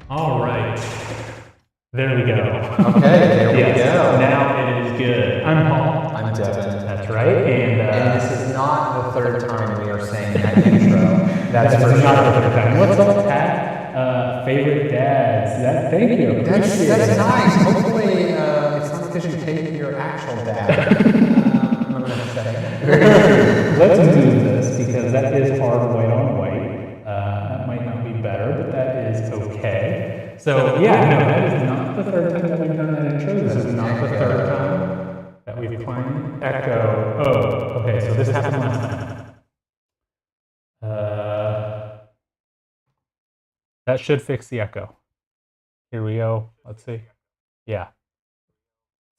All right. There we go. Okay, there we go. Now it is good. I'm Paul. I'm Devin. That's right. And this is not the third time we are saying that intro. That's for not the third time. What's up, Pat? Favorite dads. Thank you. That's nice. Hopefully, it's not because you hate your actual dad. I'm going to say. Let's move this because that is hard white on white. That might not be better, but that is okay. So yeah, no, that is not the third time that we've done that intro. This is not the third time that we've planned echo. Oh, okay. So this happened last time. That should fix the echo. Here we go. Let's see. Yeah.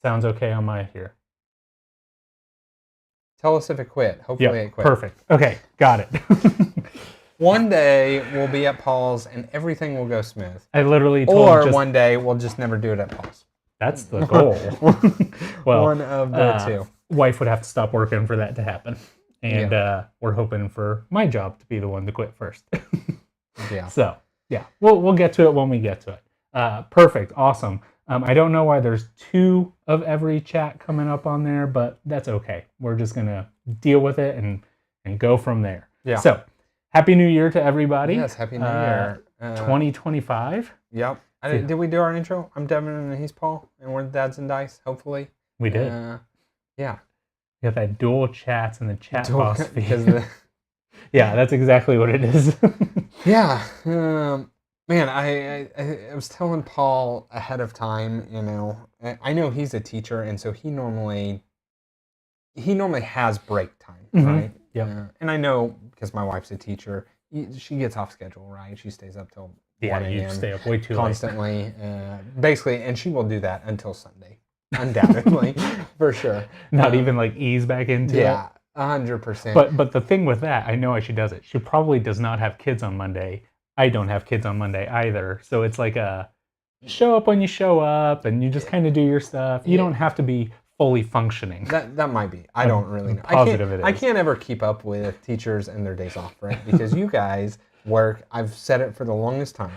Sounds okay on my here. Tell us if it quit. Hopefully it quit. Perfect. Okay, got it. One day we'll be at Paul's and everything will go smooth. I literally told one day we'll just never do it at Paul's. That's the goal. Well, one of the two. Wife would have to stop working for that to happen. And we're hoping for my job to be the one to quit first. Yeah. So, yeah, we'll get to it when we get to it. Perfect. Awesome. I don't know why there's 2 of every chat coming up on there, but that's okay. We're just going to deal with it and go from there. Yeah. So, Happy New Year to everybody. Yes, Happy New Year. 2025. Yep. Did we do our intro? I'm Devin and he's Paul, and we're Dads and Dice, hopefully. We did. Yeah. We got that dual chats and the chat box feed. Yeah, that's exactly what it is. Yeah. Man, I was telling Paul ahead of time, I know he's a teacher, and so he normally has break time, right? Yeah. And I know because my wife's a teacher, she gets off schedule, right? She stays up till 1 a.m. You stay up way too constantly, basically, and she will do that until Sunday, undoubtedly, for sure. Not even like ease back into it. Yeah, 100%. But the thing with that, I know she does it. She probably does not have kids on Monday. I don't have kids on Monday either. So it's like a show up when you show up, and you just kind of do your stuff. You don't have to be fully functioning. That might be. I don't really know. I can't ever keep up with teachers and their days off, right? Because you guys work, I've said it for the longest time,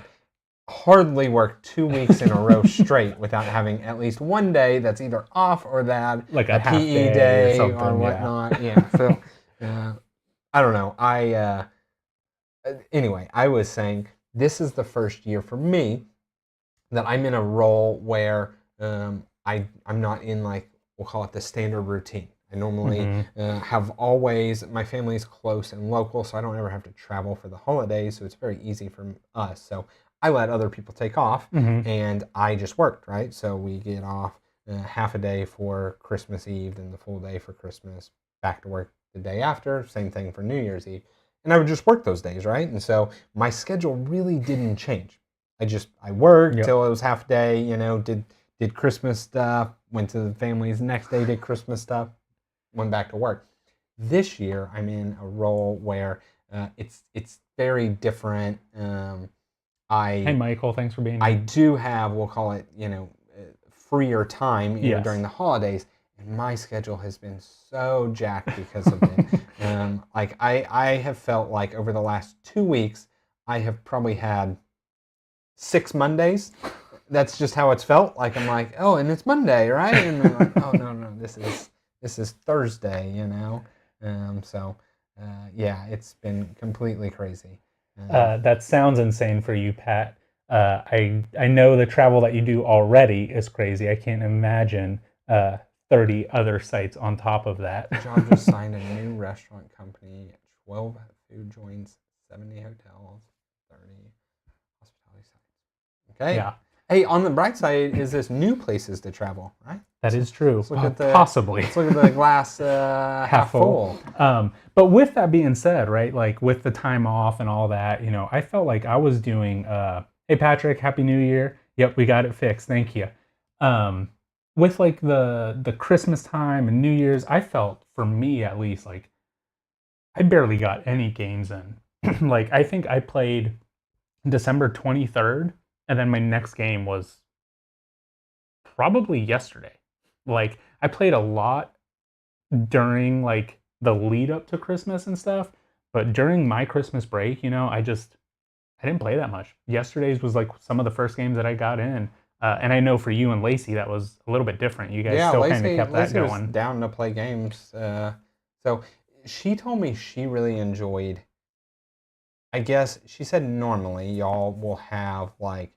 hardly work 2 weeks in a row straight without having at least one day that's either off or that, like a PE day or whatnot. Yeah. So I don't know. Anyway, I was saying this is the first year for me that I'm in a role where I'm not in, like, we'll call it the standard routine. I normally have always, my family's close and local, so I don't ever have to travel for the holidays, so it's very easy for us. So I let other people take off, and I just worked, right? So we get off half a day for Christmas Eve, then the full day for Christmas, back to work the day after, same thing for New Year's Eve. And I would just work those days, right? And so my schedule really didn't change. I worked till it was half day, did Christmas stuff, went to the family's next day, did Christmas stuff, went back to work. This year, I'm in a role where it's very different. Hey, Michael, thanks for being here. I do have, we'll call it, freer time during the holidays, and my schedule has been so jacked because of it. I have felt like over the last 2 weeks, I have probably had 6 Mondays. That's just how it's felt. Like, I'm like, oh, and it's Monday, right? And I'm like, oh, no, this is Thursday, yeah, it's been completely crazy. That sounds insane for you, Pat. I know the travel that you do already is crazy. I can't imagine 30 other sites on top of that. John just signed a new restaurant company, 12 food joints, 70 hotels, 30 hospitality sites. Okay. Yeah. Hey, on the bright side is this new places to travel, right? That is true. Possibly. Let's look at the glass half full. But with that being said, right, like with the time off and all that, I felt like I was doing, hey, Patrick, Happy New Year. Yep, we got it fixed. Thank you. With like the Christmas time and New Year's, I felt, for me at least, like I barely got any games in. Like, I think I played December 23rd. And then my next game was probably yesterday. Like, I played a lot during like the lead up to Christmas and stuff, but during my Christmas break, I I didn't play that much. Yesterday's was like some of the first games that I got in. And I know for you and Lacey, that was a little bit different. You guys still kind of kept that Lacey going. was down to play games. So she told me she really enjoyed, I guess, she said normally y'all will have like,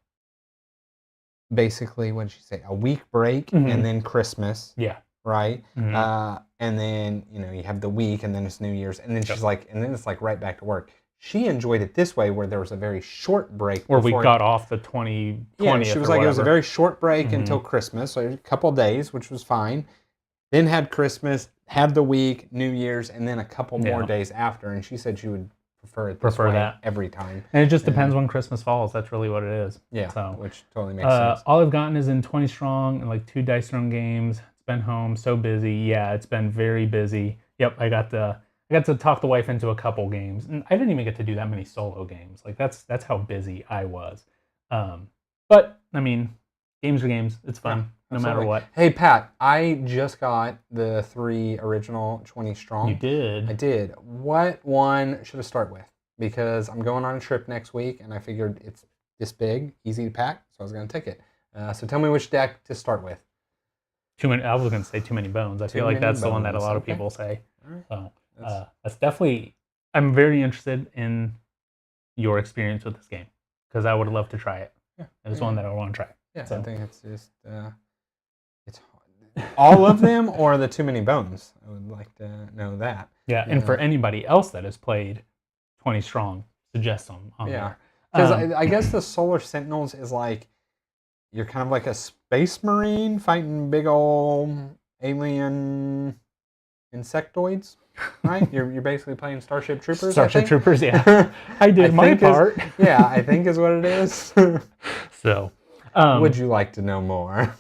basically, what did she say? A week break and then Christmas. Yeah. Right? And then, you have the week and then it's New Year's. And then she's like, and then it's like right back to work. She enjoyed it this way, where there was a very short break. Where we got off the 20th. Yeah, she was like, it was a very short break until Christmas, so a couple days, which was fine. Then had Christmas, had the week, New Year's, and then a couple more days after. And she said she would prefer it this way that every time. And it just depends when Christmas falls. That's really what it is. Yeah, so, which totally makes sense. All I've gotten is in 20 strong and like 2 dice thrown games. It's been home, so busy. Yeah, it's been very busy. Yep, I got to talk the wife into a couple games, and I didn't even get to do that many solo games. Like that's how busy I was. But I mean, games are games. It's fun, no matter what. Hey Pat, I just got the 3 original 20 strong. You did? I did. What one should I start with? Because I'm going on a trip next week, and I figured it's this big, easy to pack, so I was going to take it. So tell me which deck to start with. Too many. I was going to say Too Many Bones. I feel like that's the one that a lot of people say. So that's definitely. I'm very interested in your experience with this game because I would love to try it. Yeah, it's one that I want to try. Yeah, so I think it's just it's all of them or the Too Many Bones. I would like to know that. Yeah, and for anybody else that has played 20 strong, suggest them on there. Because I guess the Solar Sentinels is like, you're kind of like a space marine fighting big old alien insectoids, right? You're basically playing Starship Troopers. Starship Troopers, yeah. I did my part. Yeah, I think is what it is. So, would you like to know more?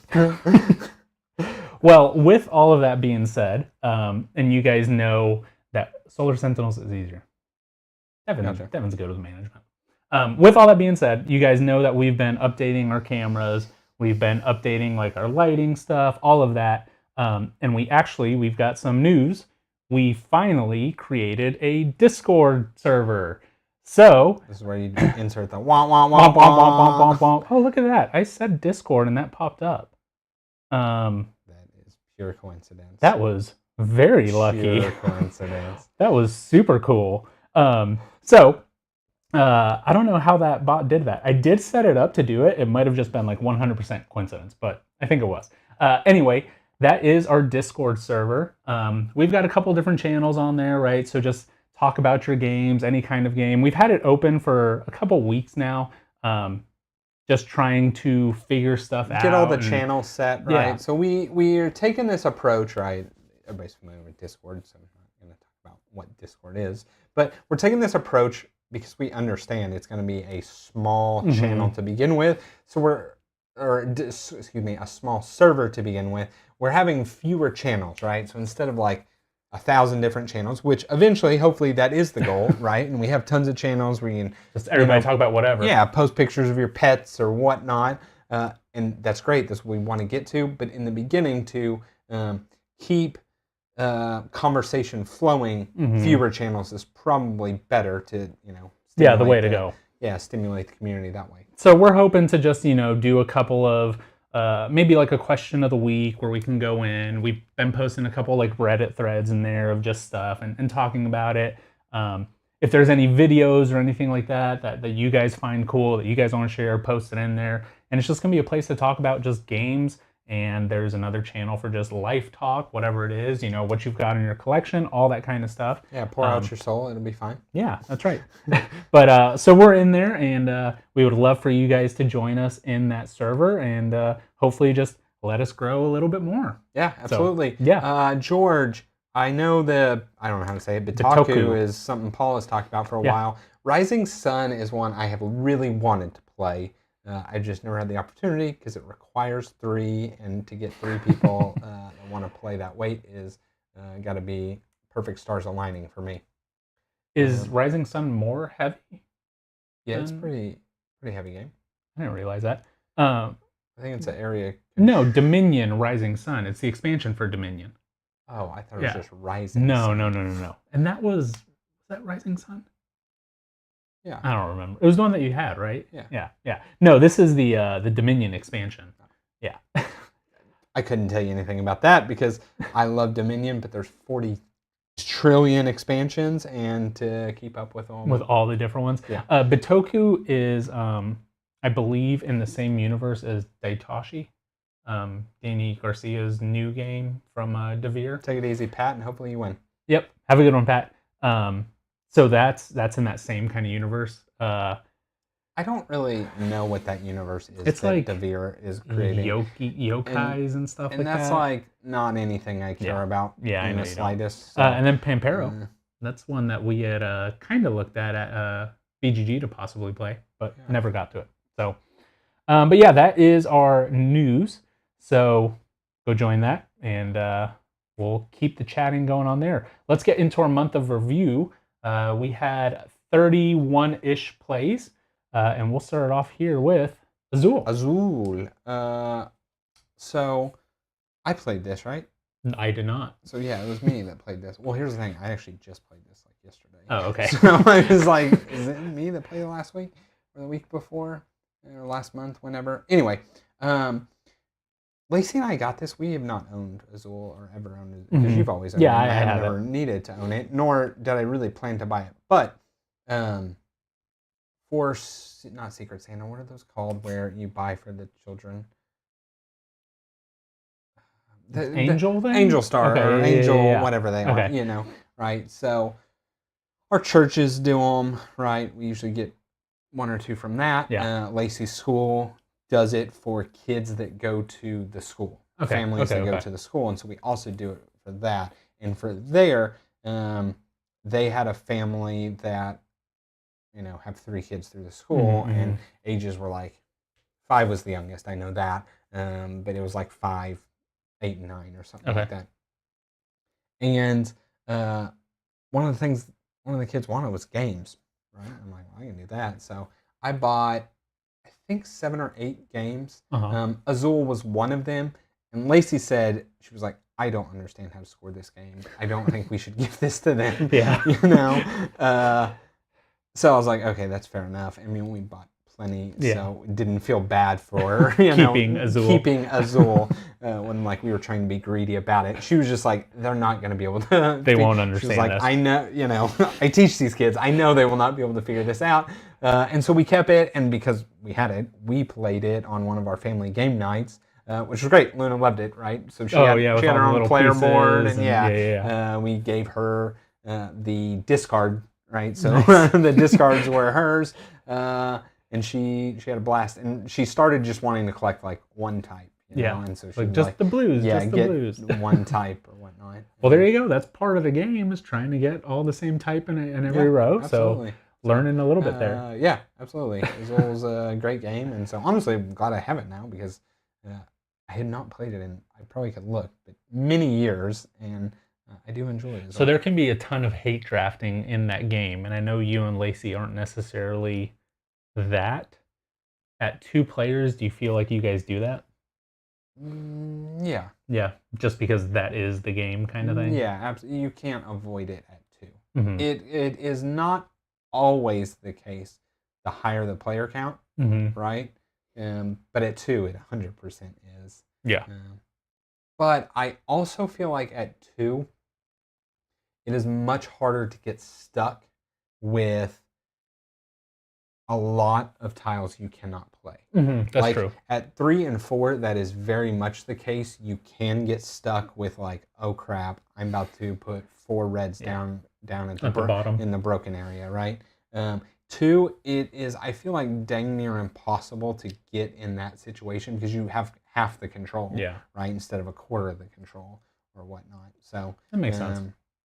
Well, with all of that being said, and you guys know that Solar Sentinels is easier. Devin's good with management. With all that being said, you guys know that we've been updating our cameras. We've been updating like our lighting stuff, all of that. And we've got some news. We finally created a Discord server. So this is where you insert the wah wah wah wah wah wah. Oh, look at that! I said Discord and that popped up. That is pure coincidence. That was very lucky. Pure coincidence. That was super cool. So I don't know how that bot did that. I did set it up to do it. It might have just been like 100% coincidence, but I think it was. Anyway, that is our Discord server. We've got a couple different channels on there, right? So just talk about your games, any kind of game. We've had it open for a couple weeks now, just trying to figure stuff out. Get all the channels set, right? Yeah. So we're taking this approach, right? Everybody's familiar with Discord, so I'm not going to talk about what Discord is. But we're taking this approach because we understand it's going to be a small channel to begin with. So a small server to begin with. We're having fewer channels, right? So instead of like 1,000 different channels, which eventually, hopefully, that is the goal, right? And we have tons of channels where you can just everybody talk about whatever. Yeah, post pictures of your pets or whatnot, and that's great. That's what we want to get to. But in the beginning, to keep conversation flowing, fewer channels is probably better to the way to go. Yeah, stimulate the community that way. So we're hoping to just do a couple of maybe like a question of the week where we can go in. We've been posting a couple like Reddit threads in there of just stuff and talking about it. If there's any videos or anything like that you guys find cool, that you guys want to share, post it in there. And it's just going to be a place to talk about just games. And there's another channel for just life talk, whatever it is, what you've got in your collection, all that kind of stuff. Yeah, pour out your soul. It'll be fine. Yeah, that's right. But so we're in there, and we would love for you guys to join us in that server and hopefully just let us grow a little bit more. Yeah, absolutely. So, yeah. George, I know I don't know how to say it, Bitaku is something Paul has talked about for a while. Rising Sun is one I have really wanted to play. I just never had the opportunity because it requires 3, and to get 3 people that want to play that weight is got to be perfect stars aligning for me. Is Rising Sun more heavy? Yeah, it's pretty heavy game. I didn't realize that. I think it's an area. No, Dominion Rising Sun. It's the expansion for Dominion. Oh, I thought it was just Rising No, Sun. No. And that was that Rising Sun? Yeah. I don't remember. It was the one that you had, right? Yeah. Yeah. No, this is the Dominion expansion. Yeah. I couldn't tell you anything about that because I love Dominion, but there's 40 trillion expansions, and to keep up with them. With all the different ones. Yeah. Bitoku is, I believe, in the same universe as Daitoshi, Danny Garcia's new game from Devere. Take it easy, Pat, and hopefully you win. Yep. Have a good one, Pat. So that's in that same kind of universe. I don't really know what that universe is. It's that like Devere is creating yokais and stuff like that. And that's like not anything I care about in the slightest. So. And then Pampero. That's one that we had kind of looked at BGG to possibly play, but never got to it. So, but yeah, that is our news. So go join that, and we'll keep the chatting going on there. Let's get into our month of review. We had 31-ish plays. And we'll start it off here with Azul. Azul. So I played this, right? I did not. So yeah, it was me that played this. Well, here's the thing. I actually just played this like yesterday. Oh, okay. So I was like, is it me that played last week or the week before or last month, whenever? Anyway, Lacey and I got this. We have not owned Azul or ever owned it because you've always owned it. I have never needed to own it, nor did I really plan to buy it. But for not Secret Santa, what are those called where you buy for the children? Angel thing? Angel Star or Angel, whatever they are, you know, right? So our churches do them, right? We usually get one or two from that. Yeah. Lacey's school does it for kids that go to the school, families that go to the school. And so we also do it for that. And for there, they had a family that, you know, have 3 kids through the school, and ages were like 5 was the youngest. I know that, but it was like 5, 8, and 9 or something like that. And one of the kids wanted was games, right? I'm like, well, I can do that. So I bought, I think 7 or 8 games. Azul was one of them, and Lacey said, she was like, I don't understand how to score this game. I don't think we should give this to them. Yeah, you know. So I was like, okay, that's fair enough. I mean, we bought plenty, so it didn't feel bad for keeping Azul when like we were trying to be greedy about it. She was just like, they're not going to be able to. They won't understand. She was like, I know, you know, I teach these kids. I know they will not be able to figure this out. And so we kept it, and because we had it, we played it on one of our family game nights. Which was great. Luna loved it, right? So she had her own player board, and we gave her the discard, right? So the discards were hers, and she had a blast. And she started just wanting to collect like one type, you know? And so she like just the blues, just the blues, one type or whatnot. Well, there you go. That's part of the game, is trying to get all the same type in every row. Absolutely. So learning a little bit there. Yeah, absolutely. Azul's a great game, and so honestly, I'm glad I have it now because. I had not played it in, I probably could look, but many years, and I do enjoy it. So there can be a ton of hate drafting in that game, and I know you and Lacey aren't necessarily that. At 2 players, do you feel like you guys do that? Yeah. Yeah, just because that is the game kind of thing? Yeah, absolutely. You can't avoid it at 2. It is not always the case the higher the player count, right? But at 2, it 100% is. Yeah. But I also feel like at 2, it is much harder to get stuck with a lot of tiles you cannot play. That's true. At 3 and 4, that is very much the case. You can get stuck with like, oh crap, I'm about to put 4 reds down at the bottom in the broken area, right? 2, it is, I feel like, dang near impossible to get in that situation because you have half the control, right, instead of a quarter of the control or whatnot. So that makes sense.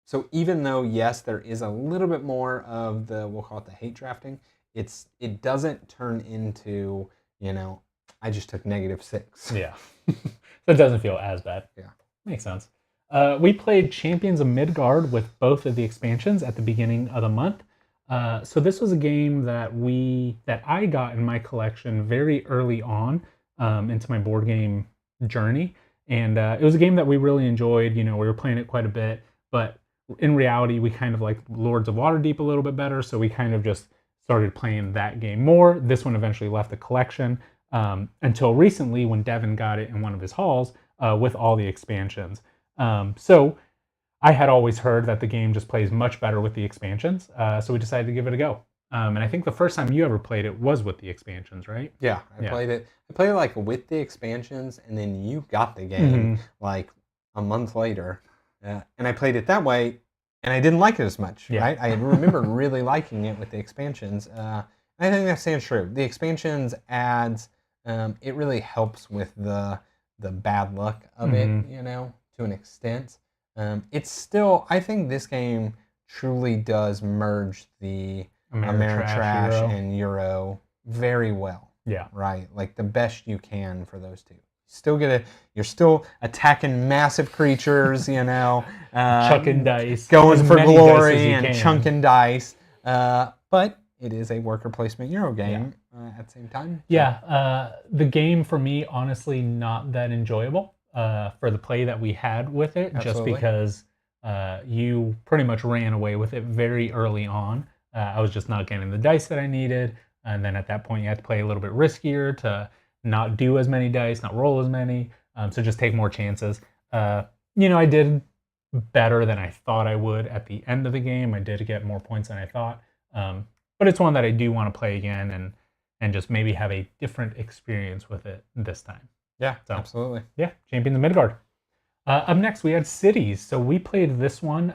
So even though, yes, there is a little bit more of the, we'll call it the hate drafting, it doesn't turn into, you know, I just took -6. Yeah. So it doesn't feel as bad. Yeah. Makes sense. We played Champions of Midgard with both of the expansions at the beginning of the month. So this was a game that I got in my collection very early on into my board game journey, and it was a game that we really enjoyed. You know, we were playing it quite a bit, but in reality, we kind of like Lords of Waterdeep a little bit better. So we kind of just started playing that game more. This one eventually left the collection until recently when Devin got it in one of his hauls with all the expansions. So I had always heard that the game just plays much better with the expansions, so we decided to give it a go. And I think the first time you ever played it was with the expansions, right? Yeah, I played it. I played it like with the expansions, and then you got the game like a month later, and I played it that way, and I didn't like it as much. Right? I remember really liking it with the expansions. I think that stands true. The expansions adds it really helps with the bad luck of it, you know, to an extent. It's still, I think this game truly does merge the Ameritrash and Euro very well. Yeah. Right? Like the best you can for those two. You're still attacking massive creatures, you know. Chucking dice. Going for glory and chunking dice. But it is a worker placement Euro game at the same time. So. Yeah. The game for me, honestly, not that enjoyable for the play that we had with it. Absolutely. Just because you pretty much ran away with it very early on. I was just not getting the dice that I needed. And then at that point, you had to play a little bit riskier to not do as many dice, not roll as many. So just take more chances. You know, I did better than I thought I would at the end of the game. I did get more points than I thought. But it's one that I do want to play again and just maybe have a different experience with it this time. Yeah, so, absolutely. Yeah, Champion the Midgard. Up next, we had Cities. So we played this one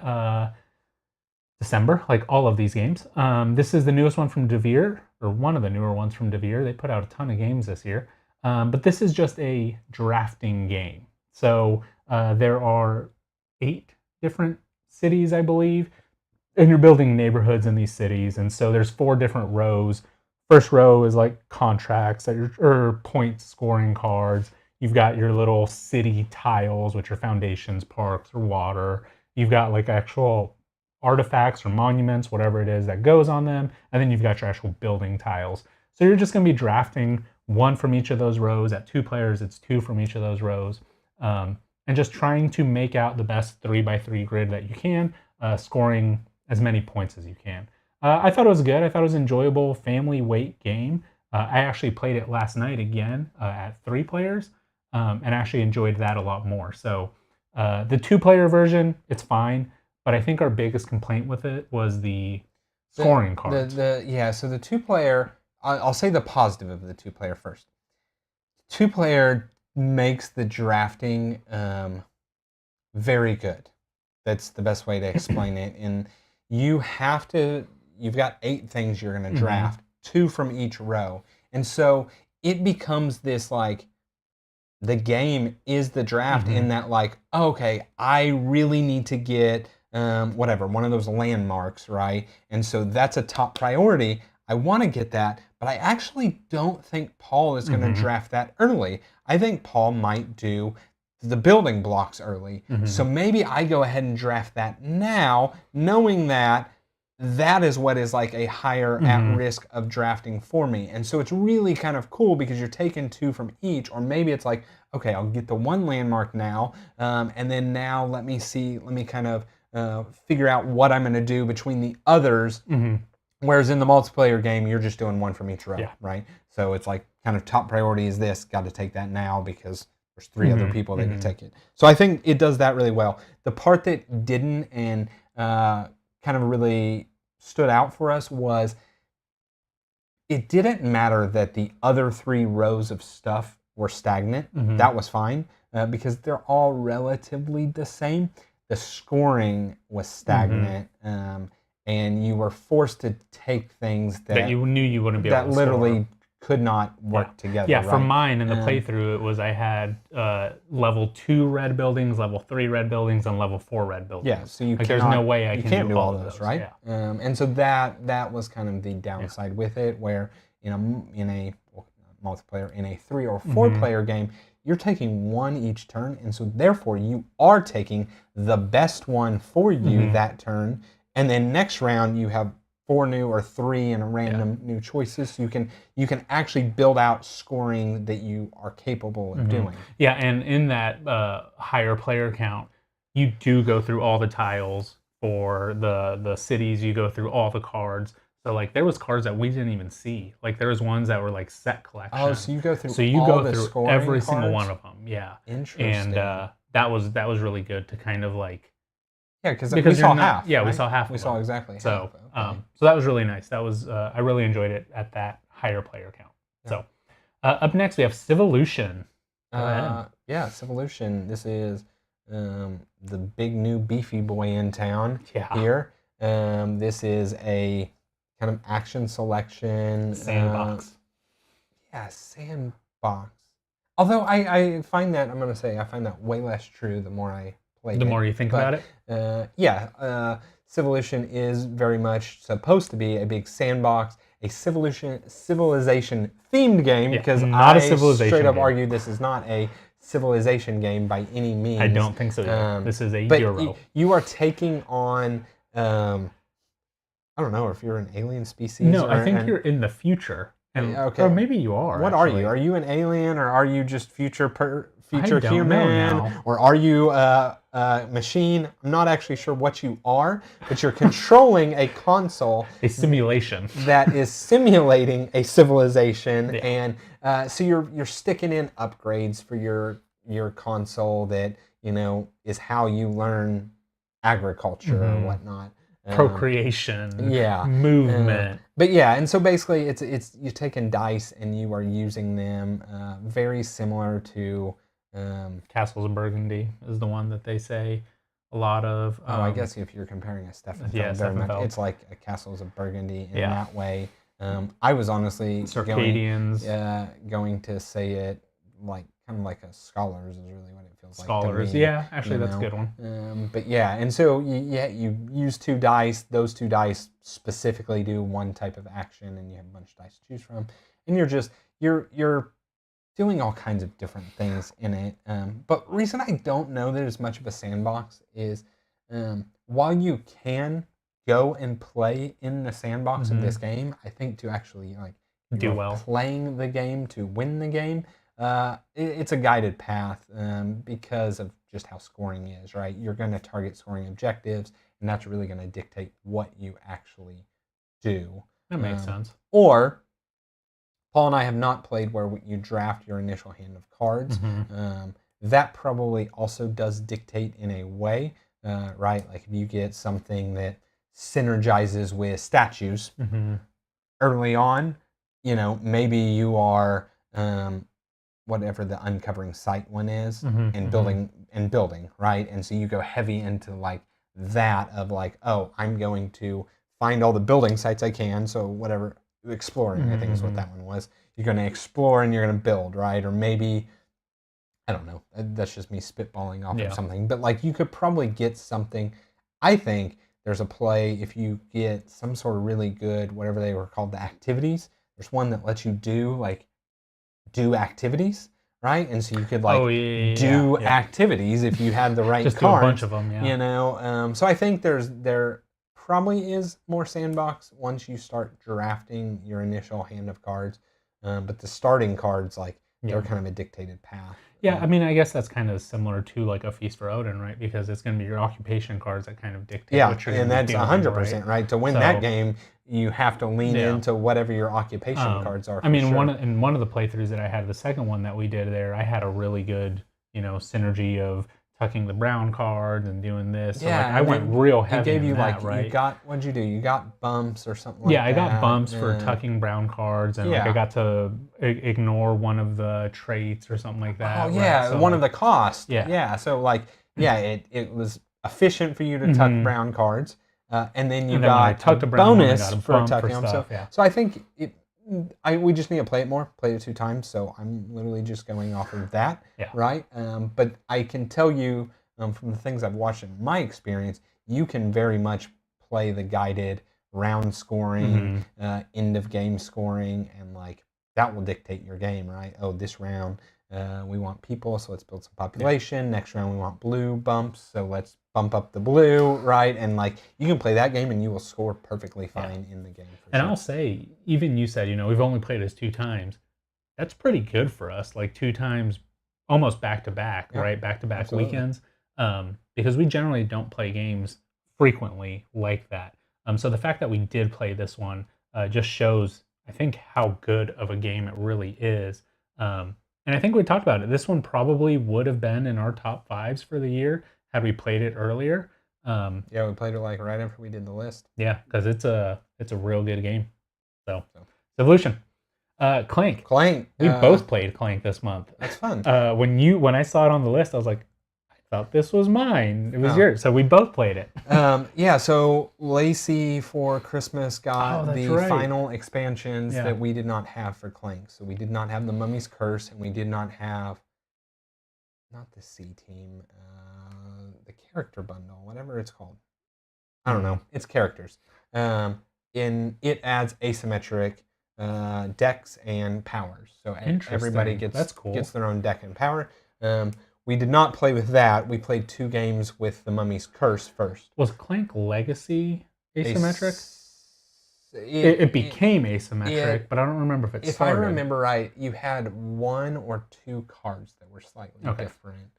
December, like all of these games. This is the newest one from Devere, or one of the newer ones from Devere. They put out a ton of games this year. But this is just a drafting game. So there are 8 different cities, I believe, and you're building neighborhoods in these cities. And so there's 4 different rows. First row is like contracts or point scoring cards. You've got your little city tiles, which are foundations, parks, or water. You've got like actual artifacts or monuments, whatever it is that goes on them. And then you've got your actual building tiles. So you're just going to be drafting 1 from each of those rows. At 2 players, it's 2 from each of those rows. And just trying to make out the best 3x3 grid that you can, scoring as many points as you can. I thought it was good. I thought it was an enjoyable family weight game. I actually played it last night again at 3 players and actually enjoyed that a lot more. So the 2-player version, it's fine. But I think our biggest complaint with it was the scoring cards. So the 2-player, I'll say the positive of the 2-player first. 2-player makes the drafting very good. That's the best way to explain it. And you've got 8 things you're going to draft, 2 from each row. And so it becomes this like, the game is the draft in that like, okay, I really need to get one of those landmarks, right? And so that's a top priority. I want to get that, but I actually don't think Paul is going to draft that early. I think Paul might do the building blocks early. So maybe I go ahead and draft that now, knowing that that is what is like a higher at risk of drafting for me. And so it's really kind of cool because you're taking 2 from each, or maybe it's like, okay, I'll get the 1 landmark now, and then now let me kind of figure out what I'm going to do between the others. Whereas in the multiplayer game, you're just doing 1 from each row, right? So it's like kind of top priority is this, got to take that now because there's 3 other people that can take it. So I think it does that really well. The part that didn't and kind of really stood out for us was it didn't matter that the other 3 rows of stuff were stagnant. That was fine because they're all relatively the same. The scoring was stagnant, and you were forced to take things that you knew you wouldn't be able to score. That literally could not work together. Yeah, for mine in the playthrough, it was I had level 2 red buildings, level 3 red buildings, and level 4 red buildings. Yeah, so there's no way I can do all of those, right? Yeah. And so that was kind of the downside with it, where in a multiplayer, in a 3 or 4 player game, you're taking 1 each turn, and so therefore you are taking the best one for you that turn, and then next round you have 4 new or 3 and a random new choices. So you can actually build out scoring that you are capable of doing. Yeah, and in that higher player count, you do go through all the tiles for the cities. You go through all the cards. So like there was cards that we didn't even see. Like there was ones that were like set collection. Oh, so you go through every cards? single one of them. Yeah. Interesting. And that was really good to kind of like. Yeah, because we saw half. Yeah, right? we saw half. We saw exactly so, half. Okay. So that was really nice. That was I really enjoyed it at that higher player count. Yeah. So up next we have Civolution. Yeah, Civolution. This is the big new beefy boy in town here. This is a kind of action selection sandbox. Sandbox. Although I find that I find that way less true the more I play it. The more you think about it. Civolution is very much supposed to be a big sandbox, a civilization themed game, because not a civilization straight up game. argue this is not a civilization game by any means. I don't think so either. This is a Euro. You are taking on I don't know if you're an alien species. No, I think you're in the future. Or maybe you are. What actually. are you? Are you an alien, or are you just future I don't human, know now. or are you a machine? I'm not actually sure what you are, but you're controlling a console, a simulation that is simulating a civilization, and so you're sticking in upgrades for your console that is how you learn agriculture or whatnot. Procreation, movement. But yeah, and so basically it's you're taking dice and you are using them very similar to Castles of Burgundy is the one that they say a lot of. I guess if you're comparing a Steffenfeld, very much, it's like a Castles of Burgundy in that way. I was honestly going to say it like kind of like a Scholars is really what it feels like. Scholars, actually that's a good one. But yeah, and so you use 2 dice. Those 2 dice specifically do one type of action, and you have a bunch of dice to choose from. And you're doing all kinds of different things in it. But reason I don't know that it's much of a sandbox is while you can go and play in the sandbox of this game, I think to actually do well playing the game to win the game. It's a guided path because of just how scoring is, right? You're going to target scoring objectives, and that's really going to dictate what you actually do. That makes sense. Or, Paul and I have not played where you draft your initial hand of cards. That probably also does dictate in a way, right? Like if you get something that synergizes with statues early on, maybe you are... whatever the uncovering site one is, and building, right? And so you go heavy into like that of like, oh, I'm going to find all the building sites I can. So whatever, exploring, I think is what that one was. You're going to explore and you're going to build, right? Or maybe, I don't know, that's just me spitballing off of something. But like you could probably get something. I think there's a play if you get some sort of really good, whatever they were called, the activities. There's one that lets you do activities, right? And so you could do activities if you had the right just cards. Do a bunch of them, so I think there probably is more sandbox once you start drafting your initial hand of cards, but the starting cards they're kind of a dictated path. Yeah, I mean, I guess that's kind of similar to like a Feast for Odin, right? Because it's going to be your occupation cards that kind of dictate what you're going to do. Yeah, and that's 100%, right? To win that game, you have to lean into whatever your occupation cards are. I mean, one of the playthroughs that I had, the second one that we did there, I had a really good, synergy of tucking the brown cards and doing this. So I went real heavy. It gave you right? You got, what'd you do? You got bumps or something like that. Yeah, I got bumps for tucking brown cards, and I got to ignore one of the traits or something like that. Oh yeah, right? So one of the costs. Yeah. So it was efficient for you to tuck brown cards, and then you got a bonus for tucking them. So I think we just need to play it more. Played it 2 times, so I'm literally just going off of that, right? But I can tell you from the things I've watched in my experience, you can very much play the guided round scoring, end of game scoring, and that will dictate your game, right? Oh, this round we want people, so let's build some population. Next round we want blue bumps, so let's bump up the blue, right? And you can play that game and you will score perfectly fine in the game. And I'll say, even you said, we've only played this 2 times. That's pretty good for us. 2 times, almost back to back, right? Back to back weekends, because we generally don't play games frequently like that. So the fact that we did play this one just shows, I think, how good of a game it really is. And I think we talked about it. This one probably would have been in our top 5s for the year had we played it earlier. Yeah, we played it like right after we did the list. Yeah, because it's a real good game. So Evolution. Clank. Clank. We both played Clank this month. That's fun. When I saw it on the list, I was like, I thought this was mine. It was yours. So we both played it. Yeah, so Lacey for Christmas got the right. final expansions that we did not have for Clank. So we did not have the Mummy's Curse, and we did not have, not the C team, the character bundle, whatever it's called. I don't know. It's characters. It adds asymmetric decks and powers. So everybody gets their own deck and power. We did not play with that. We played 2 games with the Mummy's Curse first. Was Clank Legacy asymmetric? It became asymmetric, but I don't remember if it started. If I remember right, you had 1 or 2 cards that were slightly different.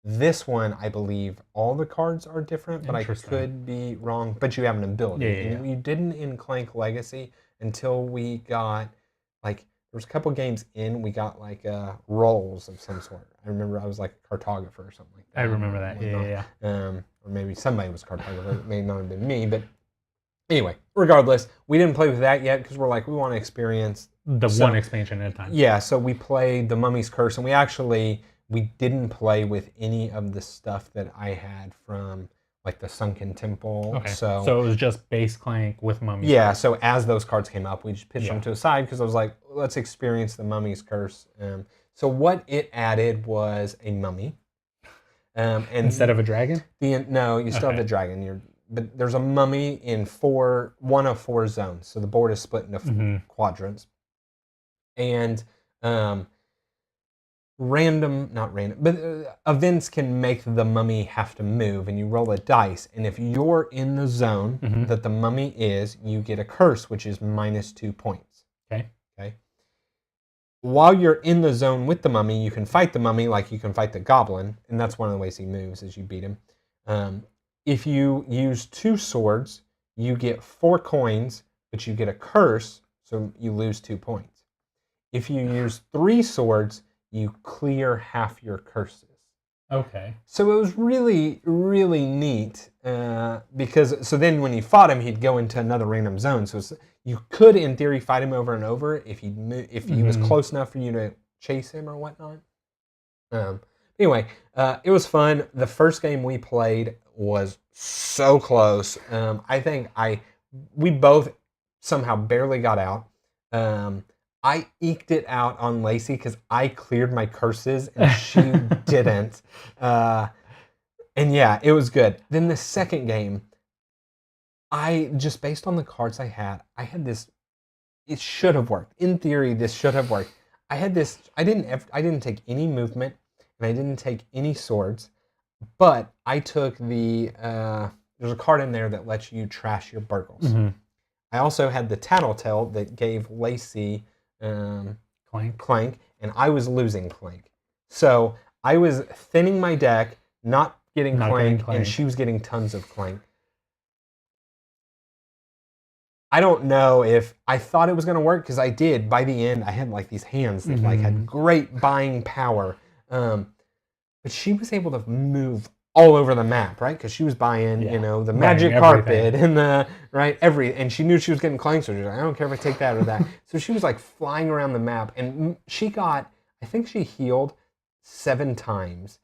This one, I believe, all the cards are different, but I could be wrong. But you have an ability. And you didn't in Clank Legacy until we got, like, there was a couple games in, we got, like, rolls of some sort. I remember I was, like, a cartographer or something like that. I remember that, yeah. Or maybe somebody was cartographer. It may not have been me, but anyway, regardless, we didn't play with that yet because we're like, we want to experience the one expansion at a time. Yeah, so we played the Mummy's Curse, and we didn't play with any of the stuff that I had from, like, the Sunken Temple. Okay. So it was just base Clank with Mummy's Curse. Yeah, so as those cards came up, we just pitched them to the side because I was like, let's experience the Mummy's Curse. So what it added was a mummy. And instead of a dragon? No, you still have the dragon. But there's a mummy in one of 4 zones. So the board is split into quadrants. And events can make the mummy have to move, and you roll a dice. And if you're in the zone that the mummy is, you get a curse, which is -2 points. Okay. While you're in the zone with the mummy, you can fight the mummy like you can fight the goblin, and that's one of the ways he moves, is you beat him. If you use 2 swords, you get 4 coins, but you get a curse, so you lose 2 points. If you use 3 swords, you clear half your curses. Okay. So it was really, really neat because then when you fought him, he'd go into another random zone. So you could, in theory, fight him over and over if he was close enough for you to chase him or whatnot. Anyway, it was fun. The first game we played was so close. I think we both somehow barely got out. I eked it out on Lacey because I cleared my curses and she didn't. And yeah, it was good. Then the second game, just based on the cards I had this, it should have worked. In theory, this should have worked. I didn't take any movement and I didn't take any swords, but I took there's a card in there that lets you trash your burgles. I also had the Tattletale that gave Lacey Clank, and I was losing Clank. So I was thinning my deck, not getting Clank, and she was getting tons of Clank. I don't know if I thought it was going to work, because I did. By the end, I had like these hands that like had great buying power. But she was able to move all over the map, right? Because she was buying, the magic carpet and and she knew she was getting Clank, so she was like, I don't care if I take that or that. So she was like flying around the map, and I think she healed 7 times.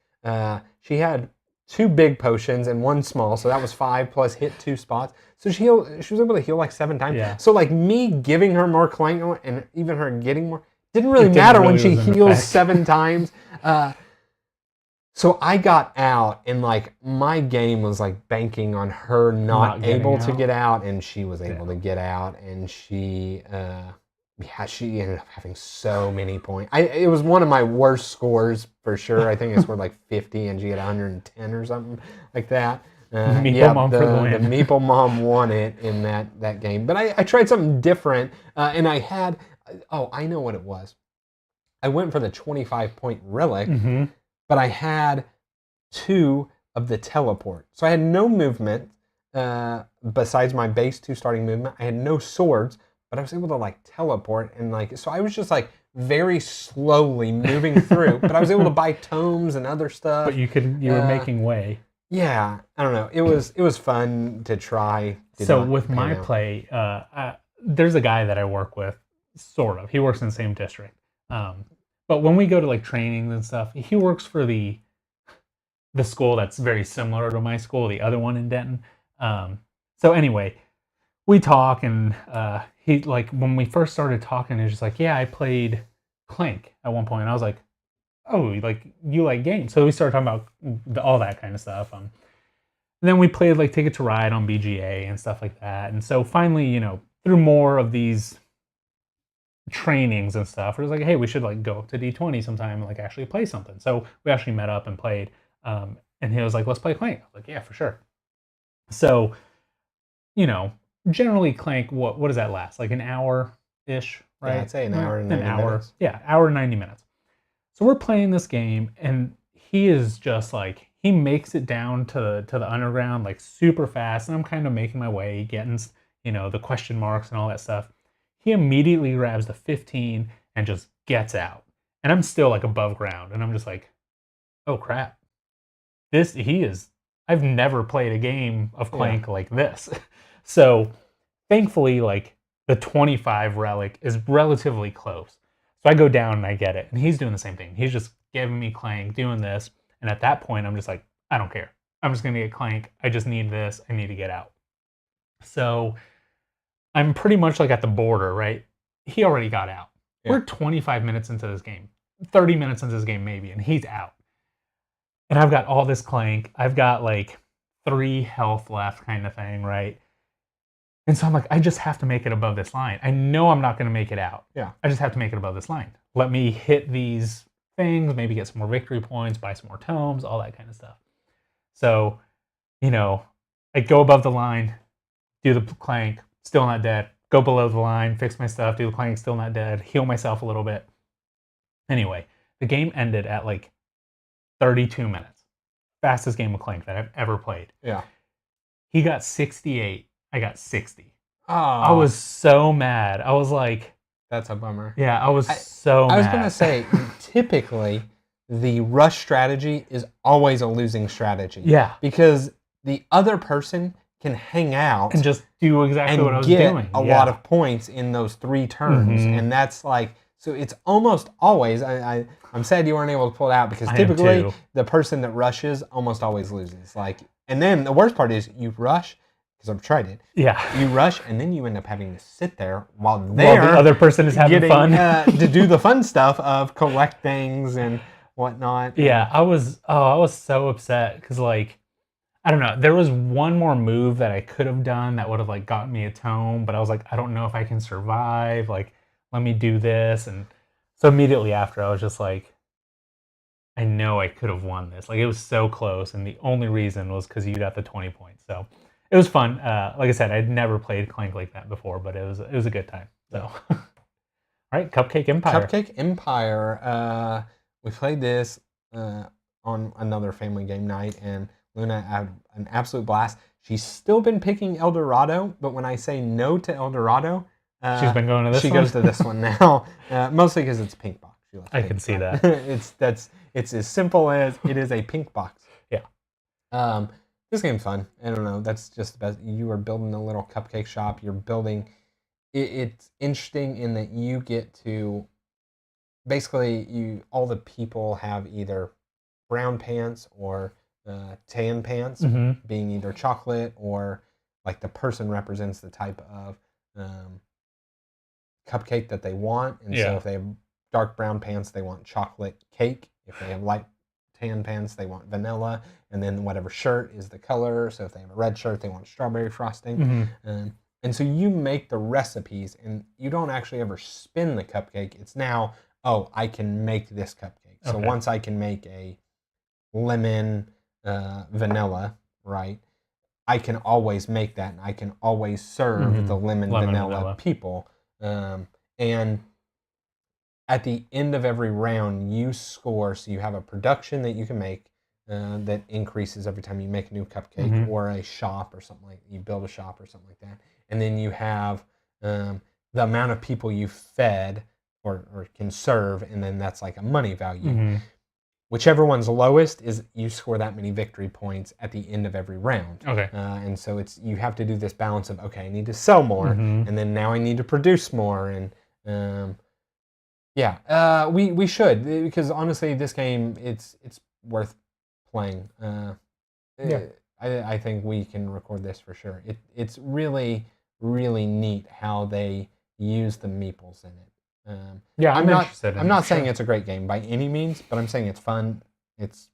She had 2 big potions and 1 small, so that was 5 plus hit 2 spots. So she was able to heal like 7 times. Yeah. So like me giving her more Clank and even her getting more didn't really matter when she heals 7 times. So I got out, and like my game was like banking on her not able to get out, and she was able to get out, and she ended up having so many points. It was one of my worst scores for sure. I think I scored like 50, and she had 110 or something like that. Meeple Mom for the win. The Meeple Mom won it in that game. But I tried something different, and I had. Oh, I know what it was. I went for the 25-point relic. But I had 2 of the teleport. So I had no movement. besides my base 2 starting movement, I had no swords, but I was able to like teleport and like, so I was just like very slowly moving through, but I was able to buy tomes and other stuff. But you were making way. Yeah, I don't know. It was fun to try. So with my play, there's a guy that I work with, sort of. He works in the same district. But when we go to like trainings and stuff, he works for the school that's very similar to my school, the other one in Denton. So anyway, we talk, and he, like, when we first started talking, he was just like, yeah, I played Clank at one point. And I was like, oh, like, you like games? So we started talking about all that kind of stuff. And then we played like Ticket to Ride on BGA and stuff like that. And so finally, you know, through more of these trainings and stuff, it was like, hey, we should like go to D20 sometime and like actually play something. So we actually met up and played. And he was like, let's play Clank. I was like, yeah, for sure. So, you know, generally Clank, what does that last? Like an hour-ish, right? Yeah, I'd say an hour and 90 minutes. Yeah, hour and 90 minutes. So we're playing this game, and he is just like, he makes it down to the underground like super fast, and I'm kind of making my way, getting, you know, the question marks and all that stuff. He immediately grabs the 15 and just gets out. And I'm still like above ground, and I'm just like, oh crap. I've never played a game of Clank like this. So thankfully, like, the 25 relic is relatively close. So I go down and I get it. And he's doing the same thing. He's just giving me Clank, doing this. And at that point, I'm just like, I don't care. I'm just going to get Clank. I just need this. I need to get out. So I'm pretty much like at the border, right? He already got out. Yeah. We're 25 minutes into this game, 30 minutes into this game maybe, and he's out. And I've got all this Clank. I've got like 3 health left kind of thing, right? And so I'm like, I just have to make it above this line. I know I'm not going to make it out. Yeah. I just have to make it above this line. Let me hit these things, maybe get some more victory points, buy some more tomes, all that kind of stuff. So, you know, I go above the line, do the Clank, still not dead. Go below the line, fix my stuff, do the Clank, still not dead. Heal myself a little bit. Anyway, the game ended at like 32 minutes. Fastest game of Clank that I've ever played. Yeah. He got 68. I got 60. Oh. I was so mad. I was like... That's a bummer. Yeah, I was so mad. I was going to say, typically, the rush strategy is always a losing strategy. Yeah. Because the other person can hang out... and just do exactly what I was doing. And get a lot of points in those 3 turns. Mm-hmm. And that's like... So it's almost always... I'm sad you weren't able to pull it out, because typically the person that rushes almost always loses. Like, and then the worst part is you rush... because I've tried it. Yeah. You rush, and then you end up having to sit there while the other person is having fun. To do the fun stuff of collect things and whatnot. Yeah, I was so upset because, like, I don't know. There was one more move that I could have done that would have, like, gotten me a tome, but I was like, I don't know if I can survive. Like, let me do this. And so immediately after, I was just like, I know I could have won this. Like, it was so close, and the only reason was because you got the 20 points. So it was fun. Like I said, I'd never played Clank like that before, but it was a good time. So, all right, Cupcake Empire. Cupcake Empire. We played this on another family game night, and Luna had an absolute blast. She's still been picking El Dorado, but when I say no to El Dorado, she's been going to this one? She goes to this one now, mostly because it's a pink box. I can see that. It's as simple as it is a pink box. Yeah. This game's fun. I don't know. That's just the best. You are building a little cupcake shop. You're building... It's interesting in that you get to... Basically, all the people have either brown pants or tan pants, mm-hmm. being either chocolate or like the person represents the type of cupcake that they want. And so if they have dark brown pants, they want chocolate cake. If they have light tan pants, they want vanilla, and then whatever shirt is the color. So if they have a red shirt, they want strawberry frosting. Mm-hmm. And so you make the recipes, and you don't actually ever spin the cupcake. It's now, oh, I can make this cupcake. So once I can make a lemon vanilla, right, I can always make that, and I can always serve the lemon vanilla people. And at the end of every round, you score, so you have a production that you can make, that increases every time you make a new cupcake, or a shop or something like you build a shop or something like that. And then you have the amount of people you fed or can serve, and then that's like a money value. Whichever one's lowest is you score that many victory points at the end of every round. Okay. And so you have to do this balance of, okay, I need to sell more, and then now I need to produce more, and we should, because honestly, this game it's worth playing. I think we can record this for sure. It's really, really neat how they use the meeples in it. I'm not saying it's a great game by any means, but I'm saying it's fun. It's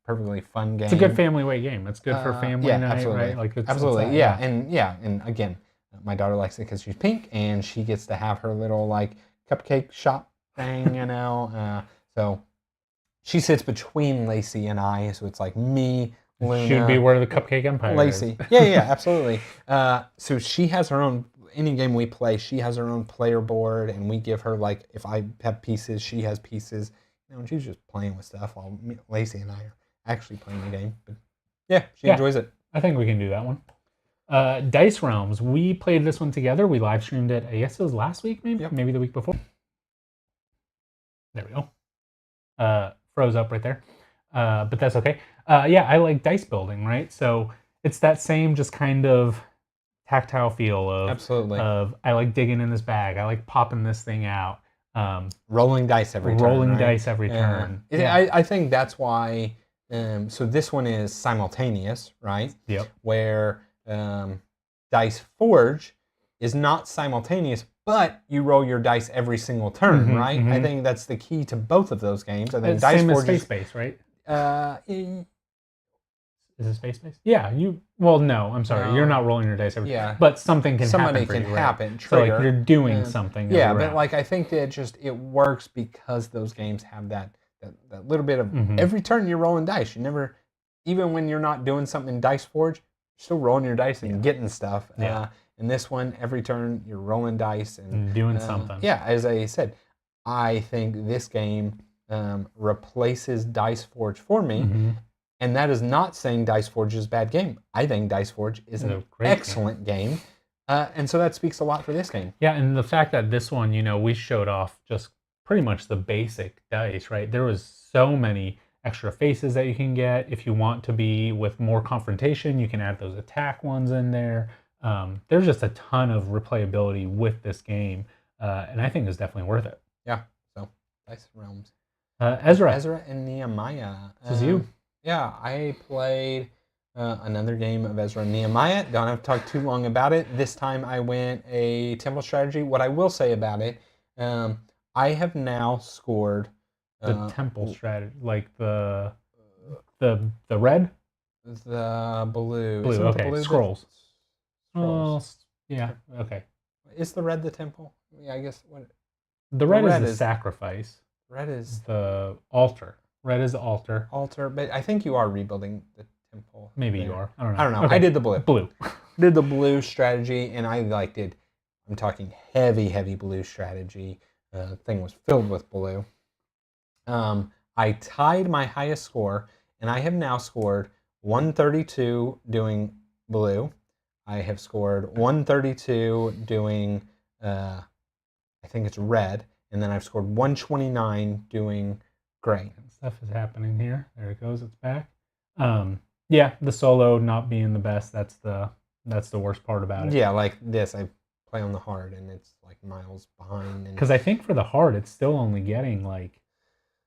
perfectly fun game. It's a good family weight game. It's good for family night, absolutely. right? Like absolutely, and again, my daughter likes it because she's pink, and she gets to have her little like cupcake shop thing, so she sits between Lacey and I, so it's like me, Luna, should be where the Cupcake Empire Lacey. is. yeah, absolutely. So she has her own, any game we play, she has her own player board, and we give her, like, if I have pieces, she has pieces, and she's just playing with stuff while Lacey and I are actually playing the game. But yeah, she enjoys it. I think we can do that one. Dice Realms, we played this one together. We live streamed it, I guess it was last week, maybe the week before. There we go. Froze up right there. But that's okay. I like dice building, right? So it's that same just kind of tactile feel of absolutely of I like digging in this bag. I like popping this thing out. Rolling dice every turn. Rolling dice every turn. I think that's why. So this one is simultaneous, right? Yep. Where Dice Forge is not simultaneous, but you roll your dice every single turn, right? I think that's the key to both of those games. I think it's Dice same Forge as Space Base, right? Is it Space Base? Yeah, well, no, I'm sorry. You're not rolling your dice every but something can happen for you, happen. So like you're doing something. Yeah, but like I think that it works because those games have that little bit of every turn you're rolling dice. You never, even when you're not doing something in Dice Forge, you're still rolling your dice and getting stuff. In this one, every turn you're rolling dice and doing something. Yeah, as I said, I think this game replaces Dice Forge for me. And that is not saying Dice Forge is a bad game. I think Dice Forge is an excellent game. And so that speaks a lot for this game. Yeah, and the fact that this one, we showed off just pretty much the basic dice, right? There was so many extra faces that you can get. If you want to be with more confrontation, you can add those attack ones in there. There's just a ton of replayability with this game. And I think it's definitely worth it. Yeah, so Dice Realms. Ezra and Nehemiah. This is you. Yeah, I played another game of Ezra and Nehemiah. Don't have to talk too long about it. This time I went a temple strategy. What I will say about it, I have now scored the temple strategy, like the red, the blue. Okay, the blue scrolls. Yeah. Okay. Is the red the temple? Yeah, I guess. The red is the sacrifice. Red is the altar. Red is the altar. But I think you are rebuilding the temple. Maybe you are. I don't know. Okay. I did the blue. Blue. Did the blue strategy, and I did. I'm talking heavy blue strategy. Thing was filled with blue. I tied my highest score, and I have now scored 132 doing blue. I have scored 132 doing, I think it's red, and then I've scored 129 doing gray. Stuff is happening here. There it goes. It's back. The solo not being the best. That's the worst part about it. Yeah, like this, I play on the hard, and it's like miles behind. Because I think for the hard, it's still only getting like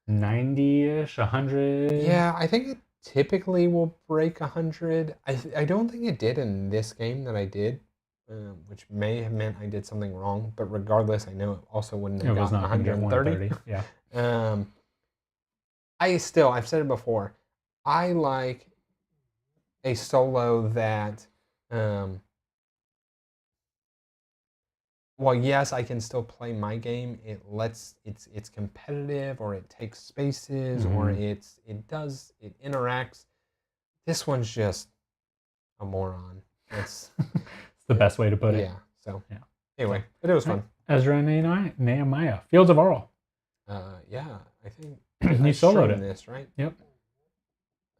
90-ish, 100. Yeah, I think it typically will break 100. I don't think it did in this game that I did, which may have meant I did something wrong. But regardless, I know it also wouldn't have gotten 130. Yeah. I've said it before, I like a solo that, while yes, I can still play my game, it's competitive, or it takes spaces, or it interacts. This one's just a moron. It's the best way to put it. Yeah. So anyway, but it was fun. Ezra and Nehemiah, Fields of Arl. I think you soloed it. This, right? Yep.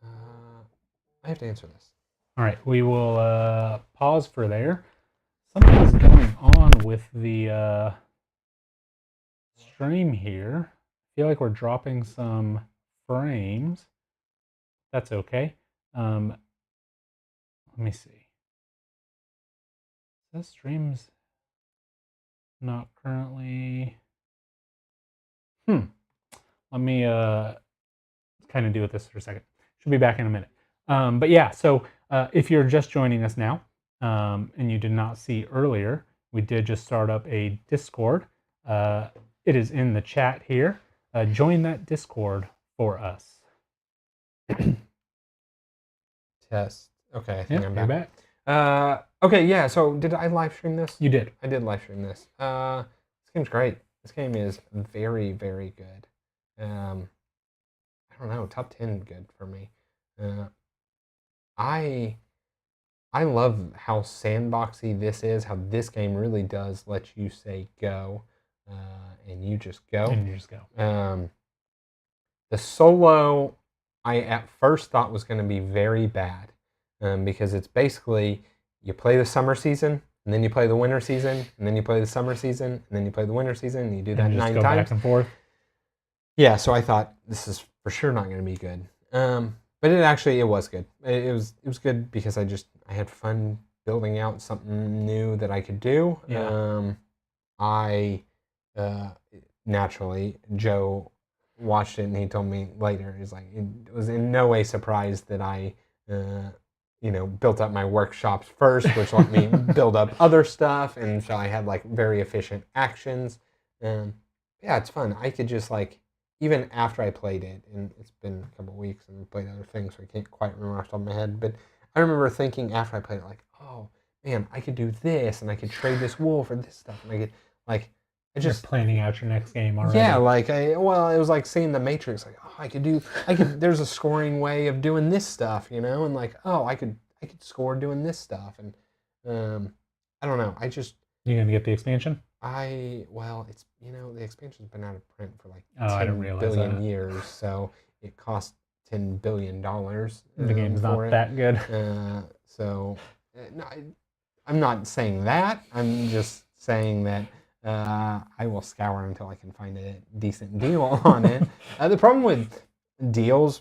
I have to answer this. All right, we will pause for there. Something's going on with the stream here. I feel like we're dropping some frames. That's okay. Let me see. This stream's not currently. Let me kind of deal with this for a second. Should be back in a minute. But yeah, so if you're just joining us now and you did not see earlier, we did just start up a Discord. It is in the chat here. Join that Discord for us. Test. Okay, I think I'm back. You're back. Okay, yeah, so did I live stream this? You did. I did live stream this. This game's great. This game is very, very good. I don't know, top 10 good for me. I love how sandboxy this is, how this game really does let you say go, and you just go. And you just go. The solo, I at first thought was going to be very bad, because it's basically you play the summer season, and then you play the winter season, and then you play the summer season, and then you play the winter season, and you do that and 9 go times. Back and forth. Yeah, so I thought this is for sure not going to be good. But it was good. It was good because I had fun building out something new that I could do. Yeah. Naturally, Joe watched it and he told me later, he's like, it was in no way surprised that I built up my workshops first, which let me build up other stuff, and so I had like very efficient actions. Yeah, it's fun. I could just like, even after I played it, and it's been a couple of weeks and played other things, so I can't quite remember off the top of my head, but I remember thinking after I played it, like, oh man, I could do this, and I could trade this wool for this stuff, and I could like, You're planning out your next game already. Yeah, like it was like seeing the Matrix, like, oh, there's a scoring way of doing this stuff, and like, oh, I could score doing this stuff, and I don't know, You gonna get the expansion? It's the expansion's been out of print for like 10 billion years, so it cost $10 billion. The game's not that good. So no, I'm not saying that. I'm just saying that I will scour until I can find a decent deal on it. The problem with deals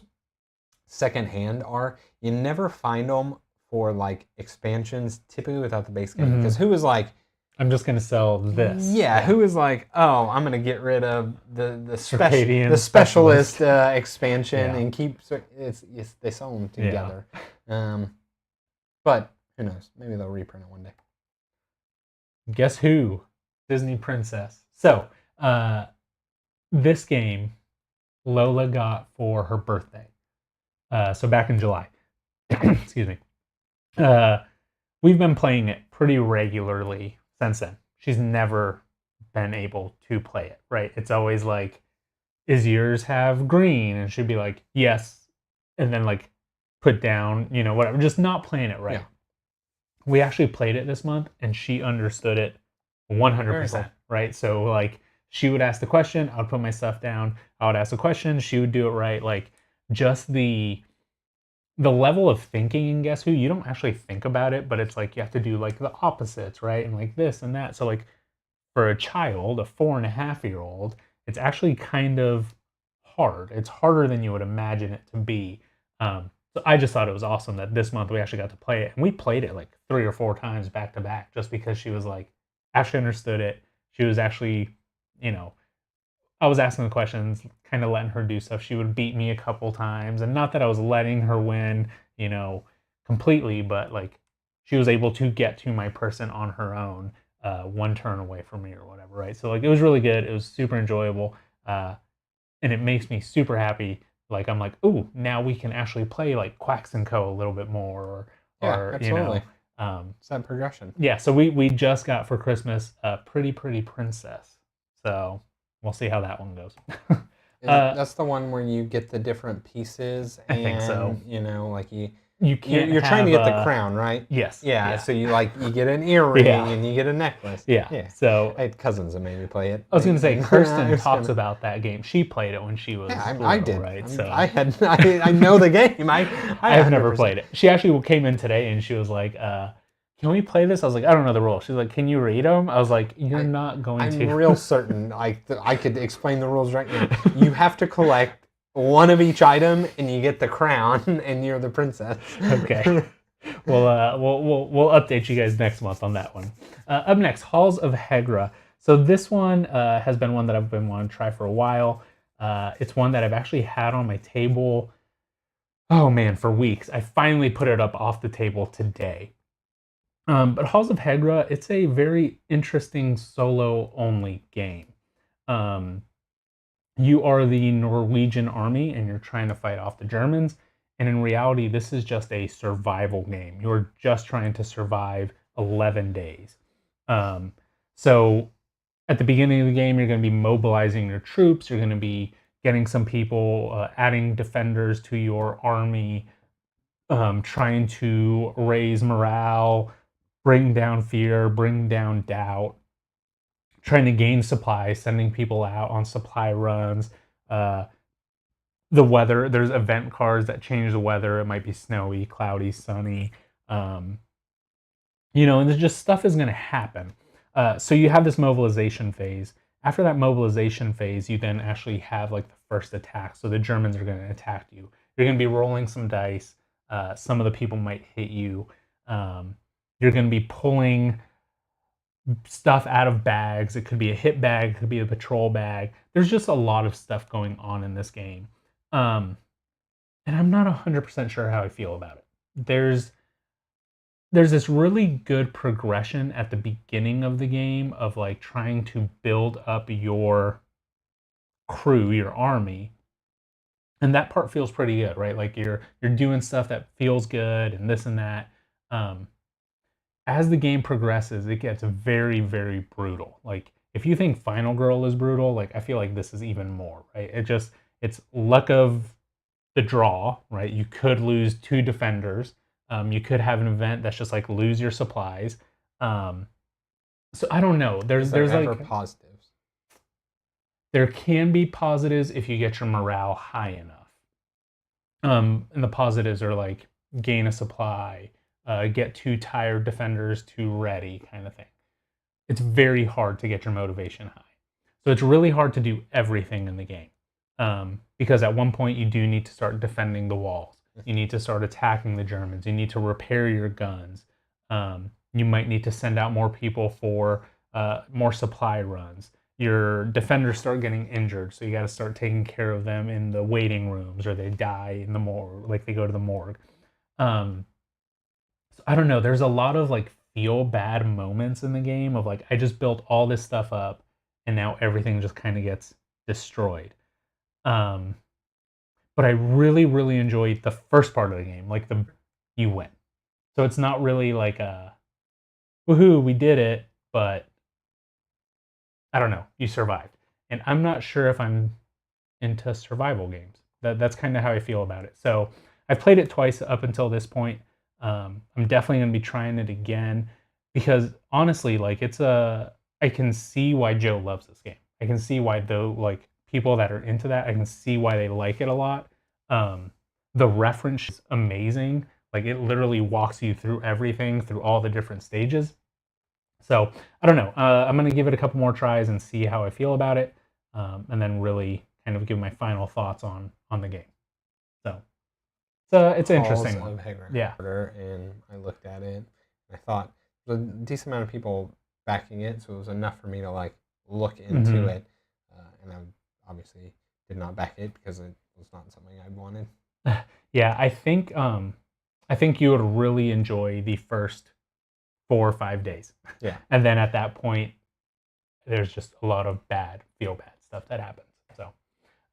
secondhand are you never find them for like expansions, typically without the base game, because who is like, I'm just gonna sell this. Yeah, who is like, oh, I'm gonna get rid of the specialist expansion and keep they sell them together. Yeah. But who knows? Maybe they'll reprint it one day. Guess who? Disney Princess. So this game Lola got for her birthday. So back in July. Excuse me. We've been playing it pretty regularly since then. She's never been able to play it, right? It's always like, is yours have green? And she'd be like, yes. And then like put down, whatever, just not playing it right. Yeah. We actually played it this month and she understood it 100%, cool. Right? So like she would ask the question, I would put my stuff down, I would ask the question, she would do it right. Like just the level of thinking in Guess Who, you don't actually think about it, but it's like you have to do like the opposites, right? And like this and that. So like for a child, a 4.5-year-old, it's actually kind of hard. It's harder than you would imagine it to be. So I just thought it was awesome that this month we actually got to play it. And we played it like 3 or 4 times back to back just because she was like, actually understood it. She was actually, I was asking the questions, kind of letting her do stuff. She would beat me a couple times, and not that I was letting her win, completely, but like she was able to get to my person on her own, 1 turn away from me or whatever, right? So like it was really good. It was super enjoyable, and it makes me super happy. Like I'm like, ooh, now we can actually play like Quacks and Co. a little bit more, or absolutely. It's that progression. Yeah, so we just got for Christmas Pretty Princess. So we'll see how that one goes. That's the one where you get the different pieces. And, I think so. Like you can't. You're trying to get the crown, right? Yes. Yeah. So you get an earring and you get a necklace. Yeah. So I had cousins that made me play it. I was gonna say Kirsten talks about that game. She played it when she was little, I did. right? I know the game. I have never played it. She actually came in today and she was like, "Can we play this?" I was like, "I don't know the rules." She's like, "Can you read them?" I was like, "You're not going to." I'm real certain. I could explain the rules right now. You have to collect one of each item, and you get the crown, and you're the princess. Okay. We'll update you guys next month on that one. Up next, Halls of Hegra. So this one has been one that I've been wanting to try for a while. It's one that I've actually had on my table. Oh man, for weeks. I finally put it up off the table today. But Halls of Hegra, it's a very interesting solo-only game. You are the Norwegian army and you're trying to fight off the Germans. And in reality, this is just a survival game. You're just trying to survive 11 days. So at the beginning of the game, you're going to be mobilizing your troops. You're going to be getting some people, adding defenders to your army, trying to raise morale, bring down fear, bring down doubt, trying to gain supplies, sending people out on supply runs. The weather, there's event cards that change the weather. It might be snowy, cloudy, sunny. And there's just stuff is going to happen. So you have this mobilization phase. After that mobilization phase, you then actually have like the first attack. So the Germans are going to attack you. You're going to be rolling some dice. Some of the people might hit you. You're going to be pulling stuff out of bags. It could be a hit bag. It could be a patrol bag. There's just a lot of stuff going on in this game. And I'm not 100% sure how I feel about it. There's this really good progression at the beginning of the game of like trying to build up your crew, your army. And that part feels pretty good, right? Like you're doing stuff that feels good and this and that. As the game progresses, it gets very, very brutal. Like if you think Final Girl is brutal, like I feel like this is even more, right? It's luck of the draw, right? You could lose 2 defenders. You could have an event that's just like lose your supplies. So I don't know. There's like positives. There can be positives if you get your morale high enough. And the positives are like gain a supply, get 2 tired defenders to ready kind of thing. It's very hard to get your motivation high. So it's really hard to do everything in the game. Because at one point you do need to start defending the walls. You need to start attacking the Germans. You need to repair your guns. You might need to send out more people for more supply runs. Your defenders start getting injured, so you got to start taking care of them in the waiting rooms, or they die in the morgue, like they go to the morgue. So I don't know. There's a lot of like feel bad moments in the game of like I just built all this stuff up, and now everything just kind of gets destroyed. But I really, really enjoyed the first part of the game, like you win. So it's not really like a woohoo, we did it, but I don't know, you survived. And I'm not sure if I'm into survival games. That's kind of how I feel about it. So I've played it twice up until this point. I'm definitely going to be trying it again because honestly, like I can see why Joe loves this game. I can see why people that are into that, I can see why they like it a lot. The reference is amazing. Like it literally walks you through everything, through all the different stages. So I don't know. I'm going to give it a couple more tries and see how I feel about it. And then really kind of give my final thoughts on the game. So it's an interesting one. Yeah. And I looked at it and I thought there's a decent amount of people backing it. So it was enough for me to like look into it. And I obviously did not back it because it was not something I wanted. Yeah, I think you would really enjoy the first 4 or 5 days. Yeah. And then at that point, there's just a lot of feel bad stuff that happens. So,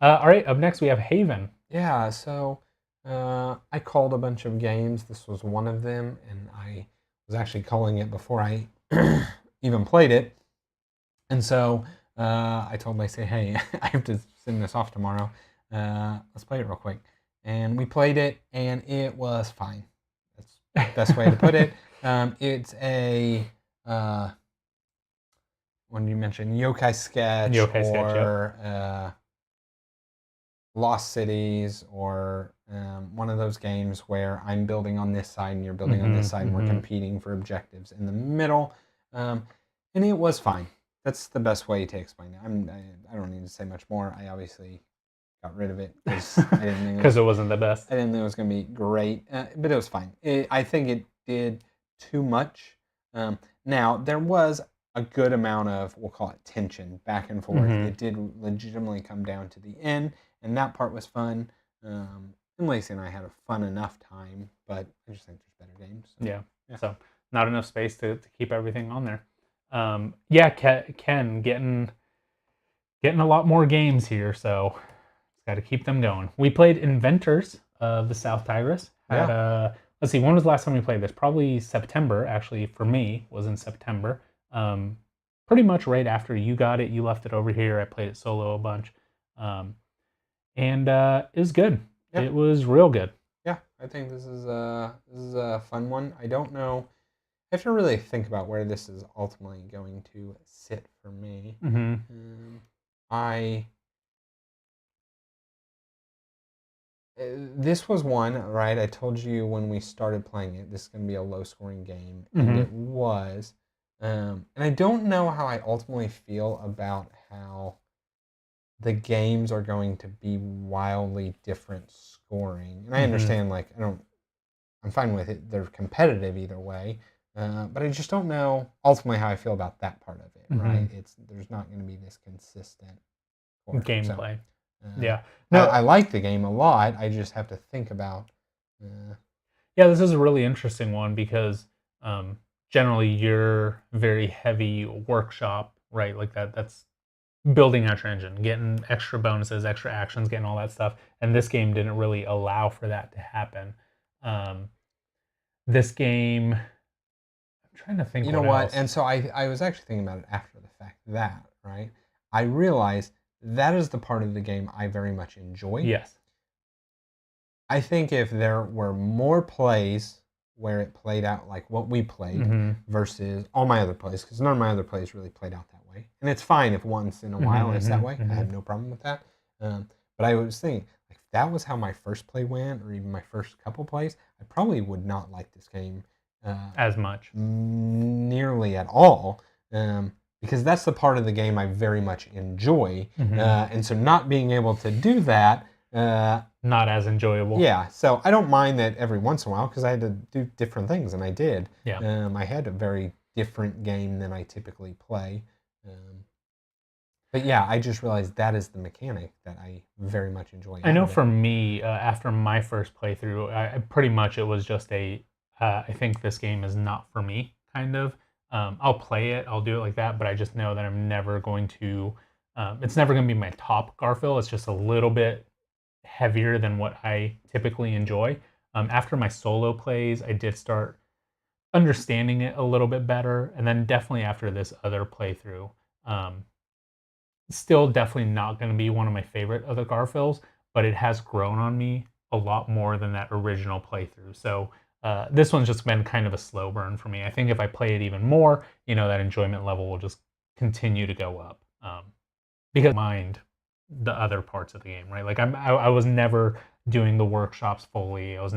all right, up next we have Haven. Yeah, so I called a bunch of games. This was one of them, and I was actually calling it before I even played it. And so I told Lacey, hey, I have to send this off tomorrow. Let's play it real quick. And we played it, and it was fine. Best way to put it. It's a when you mentioned Yokai Sketch or Lost Cities or one of those games where I'm building on this side and you're building on this side and we're competing for objectives in the middle. And it was fine. That's the best way to explain it. I don't need to say much more. I obviously got rid of it because I didn't think because it wasn't the best. I didn't think it was going to be great, but it was fine. I think it did too much. Now, there was a good amount of, we'll call it tension, back and forth. It did legitimately come down to the end, and that part was fun. And Lacey and I had a fun enough time, but I just think there's better games. So, yeah. So not enough space to keep everything on there. Yeah, Ken getting a lot more games here, so got to keep them going. We played Inventors of the South Tigris. Let's see, when was the last time we played this? Probably September, actually, for me, was in September. Pretty much right after you got it. You left it over here. I played it solo a bunch. And it was good. Yep. It was real good. Yeah, I think this is a fun one. I don't know. I have to really think about where this is ultimately going to sit for me. This was one, right? I told you when we started playing it, this is going to be a low-scoring game, and it was. And I don't know how I ultimately feel about how the games are going to be wildly different scoring. And I understand, like, I'm fine with it. They're competitive either way, but I just don't know ultimately how I feel about that part of it, right? There's not going to be this consistent gameplay. So, yeah. No, I like the game a lot. I just have to think about. Yeah, this is a really interesting one because generally you're very heavy workshop, right? Like that's building out your engine, getting extra bonuses, extra actions, getting all that stuff. And this game didn't really allow for that to happen. This game, I'm trying to think. You know what? And so I was actually thinking about it after the fact. That right, I realized. That is the part of the game I very much enjoy. Yes. I think if there were more plays where it played out like what we played versus all my other plays, because none of my other plays really played out that way. And it's fine if once in a while it's that way. I have no problem with that. But I was thinking, like, if that was how my first play went, or even my first couple plays, I probably would not like this game as much. Nearly at all. Because that's the part of the game I very much enjoy. And so not being able to do that... not as enjoyable. Yeah, so I don't mind that every once in a while because I had to do different things, and I did. Yeah. I had a very different game than I typically play. But yeah, I just realized that is the mechanic that I very much enjoy. I know for me, after my first playthrough, I pretty much it was just I think this game is not for me, kind of. I'll play it, I'll do it like that, but I just know that I'm never going to, it's never going to be my top Garfield. It's just a little bit heavier than what I typically enjoy. After my solo plays, I did start understanding it a little bit better. And then definitely after this other playthrough, still definitely not going to be one of my favorite of the Garfields, but it has grown on me a lot more than that original playthrough. So this one's just been kind of a slow burn for me. I think if I play it even more, that enjoyment level will just continue to go up. Because I mind the other parts of the game, right? Like I was never doing the workshops fully. I was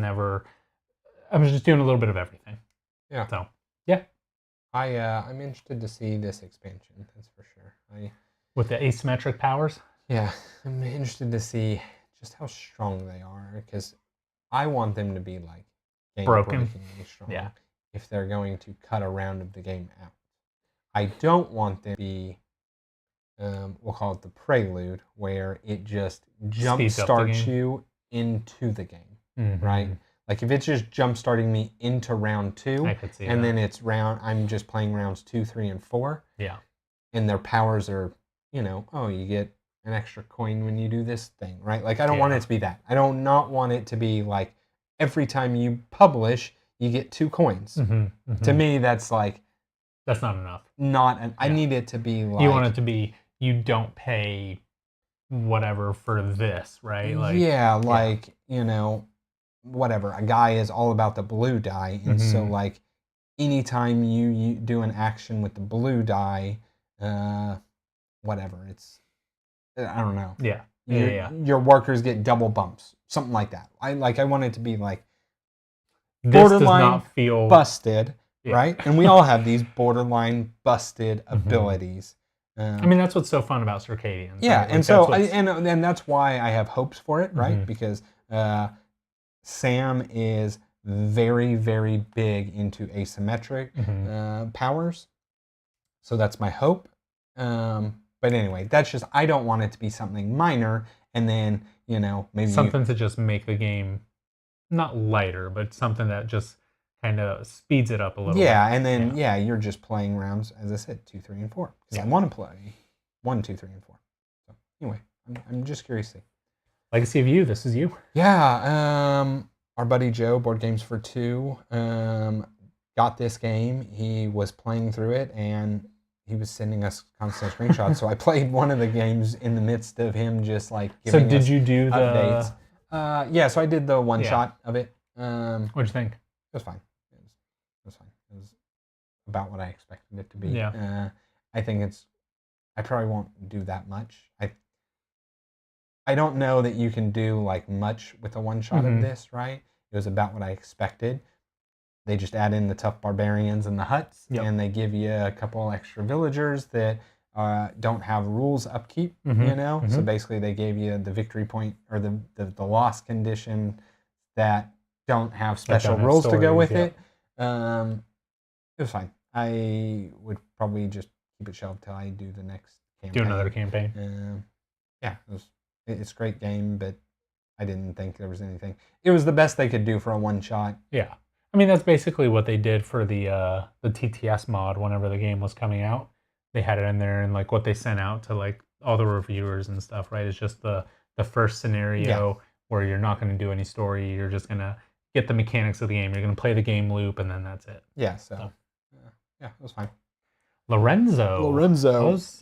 just doing a little bit of everything. Yeah. So yeah. I'm interested to see this expansion. That's for sure. With the asymmetric powers. Yeah, I'm interested to see just how strong they are because I want them to be like game-breakingly strong. Yeah. If they're going to cut a round of the game out, I don't want them to be. We'll call it the prelude, where it just jump starts you into the game, right? Like if it's just jump starting me into round 2, I could see and that. then I'm just playing rounds 2, 3, and 4. Yeah. And their powers are, you get an extra coin when you do this thing, right? Like I don't want it to be that. I don't not want it to be like every time you publish, you get 2 coins. To me, that's like that's not enough. I need it to be like you want it to be. You don't pay whatever for this, right? Like whatever, a guy is all about the blue die, and so like anytime you do an action with the blue die, whatever, it's I don't know. Yeah. Your workers get double bumps, something like that. I want it to be like this does not feel busted, right? And we all have these borderline busted abilities. I mean, that's what's so fun about Circadians. Yeah, right? and so and that's why I have hopes for it, right? Because Sam is very, very big into asymmetric powers, so that's my hope. But anyway, that's just, I don't want it to be something minor, and then maybe something to just make the game not lighter, but something that just kind of speeds it up a little bit. Yeah, and then you're just playing rounds, as I said, 2, 3, and 4. Because I want to play 1, 2, 3, and 4. So anyway, I'm just curious to see. Legacy of You, this is you. Yeah, our buddy Joe, Board Games for Two, got this game. He was playing through it, and he was sending us constant screenshots. So I played one of the games in the midst of him just like giving us So did you do updates. Yeah, so I did the one shot of it. What'd you think? It was fine. It was fine. It was about what I expected it to be. Yeah. I think I probably won't do that much. I don't know that you can do like much with a one shot of this, right? It was about what I expected. They just add in the tough barbarians and the huts, and they give you a couple extra villagers that don't have rules upkeep, So basically they gave you the victory point or the loss condition that don't have special rules to go with it. It was fine. I would probably just keep it shelved till I do the next campaign. Do another campaign. Yeah, it's a great game, but I didn't think there was anything. It was the best they could do for a one shot. Yeah. I mean, that's basically what they did for the TTS mod whenever the game was coming out. They had it in there, and like what they sent out to like all the reviewers and stuff, right? It's just the first scenario where you're not going to do any story. You're just going to get the mechanics of the game. You're going to play the game loop, and then that's it. Yeah, so it was fine. Lorenzo.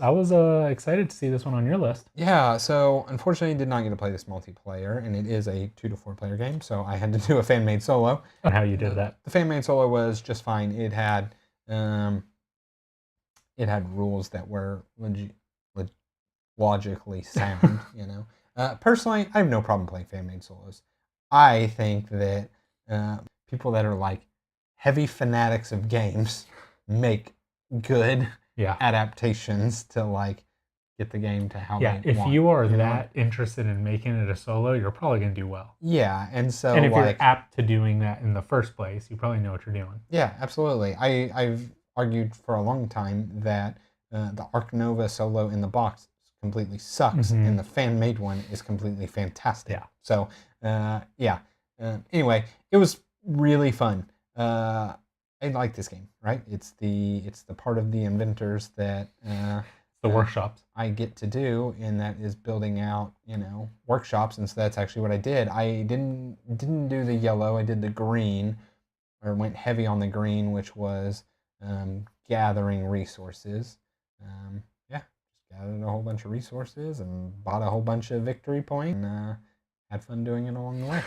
I was excited to see this one on your list. Yeah, so unfortunately I did not get to play this multiplayer, and it is a 2 to 4 player game, so I had to do a fan-made solo. And how you did that? The fan-made solo was just fine. It had rules that were logically sound, Personally, I have no problem playing fan-made solos. I think that people that are like heavy fanatics of games make good adaptations to like get the game to how they want. If you are that interested in making it a solo, you're probably going to do well. Yeah, and so if you're apt to doing that in the first place, you probably know what you're doing. Yeah, absolutely. I've argued for a long time that the Arc Nova solo in the box completely sucks, and the fan-made one is completely fantastic. Yeah. So anyway, it was really fun. I like this game, right? It's the part of the Inventors that the workshops I get to do, and that is building out, workshops, and so that's actually what I did. I didn't do the yellow. I did the green, or went heavy on the green, which was gathering resources. Just gathered a whole bunch of resources and bought a whole bunch of victory points, and had fun doing it along the way.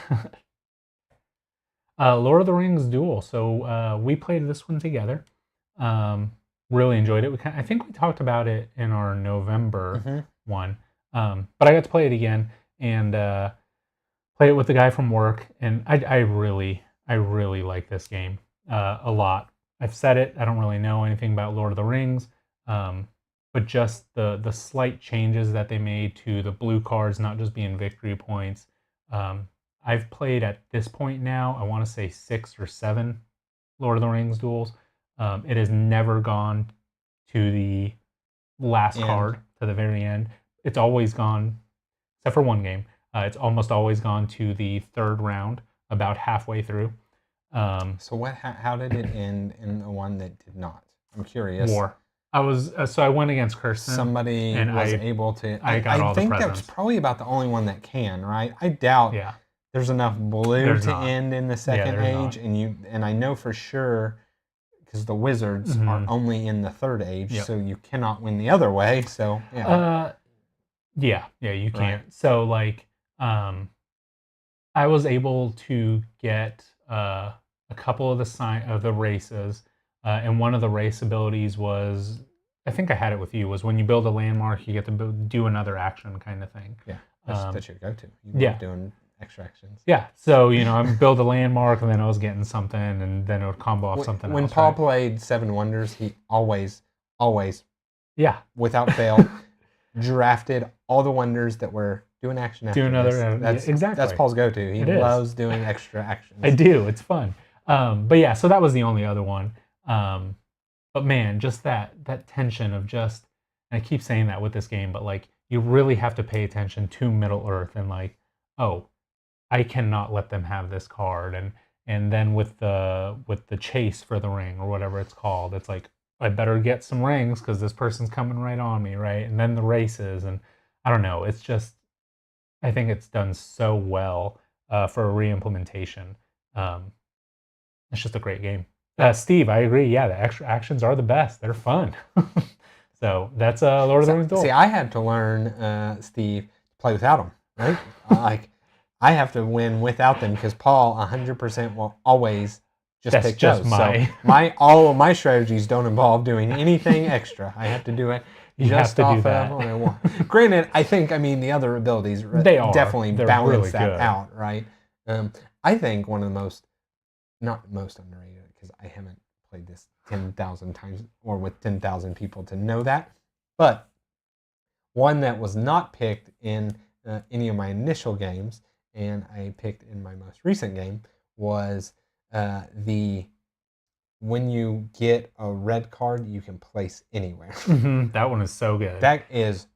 Lord of the Rings Duel. So we played this one together. Really enjoyed it. I think we talked about it in our November one. But I got to play it again and play it with the guy from work. And I really like this game a lot. I've said it. I don't really know anything about Lord of the Rings. But just the slight changes that they made to the blue cards not just being victory points. I've played at this point now, I want to say 6 or 7 Lord of the Rings duels. It has never gone to the last card, to the very end. It's always gone, except for one game, it's almost always gone to the third round, about halfway through. So how did it end in the one that did not? I'm curious. War. I went against Kirsten. Somebody was able to. I got all the presents. I think that's probably about the only one that can, right? I doubt. Yeah. There's enough blue to end in the second age, and I know for sure because the wizards are only in the third age, so you cannot win the other way. So you can't. Right. So like, I I was able to get a couple of the races, and one of the race abilities was, I think I had it with you, was when you build a landmark, you get to do another action kind of thing. Yeah, that's your go-to. You yeah. love doing extra actions. Yeah, so I build a landmark, and then I was getting something, and then it would combo off something when else. When Paul played Seven Wonders, he always, yeah, without fail, drafted all the wonders that were doing action after exactly. That's Paul's go-to. He loves doing extra actions. I do. It's fun. But yeah, so that was the only other one. But man, just that tension of just, and I keep saying that with this game, but like you really have to pay attention to Middle Earth and like, oh, I cannot let them have this card, and then with the chase for the ring or whatever it's called, it's like I better get some rings because this person's coming right on me, right? And then the races, and I don't know. It's just, I think it's done so well for a re-implementation. It's just a great game. Steve, I agree. Yeah, the extra actions are the best. They're fun. So that's Lord of the Rings Duel. See, I had to learn, Steve, to play without them, right? Like, I have to win without them because Paul 100% will always just pick those. So all of my strategies don't involve doing anything extra. I have to do it just off of what I want. Granted, I think, the other abilities definitely balance that out, right? I think one of the most, not most underrated, because I haven't played this 10,000 times or with 10,000 people to know that, but one that was not picked in any of my initial games, and I picked in my most recent game, was when you get a red card, you can place anywhere. That one is so good. That is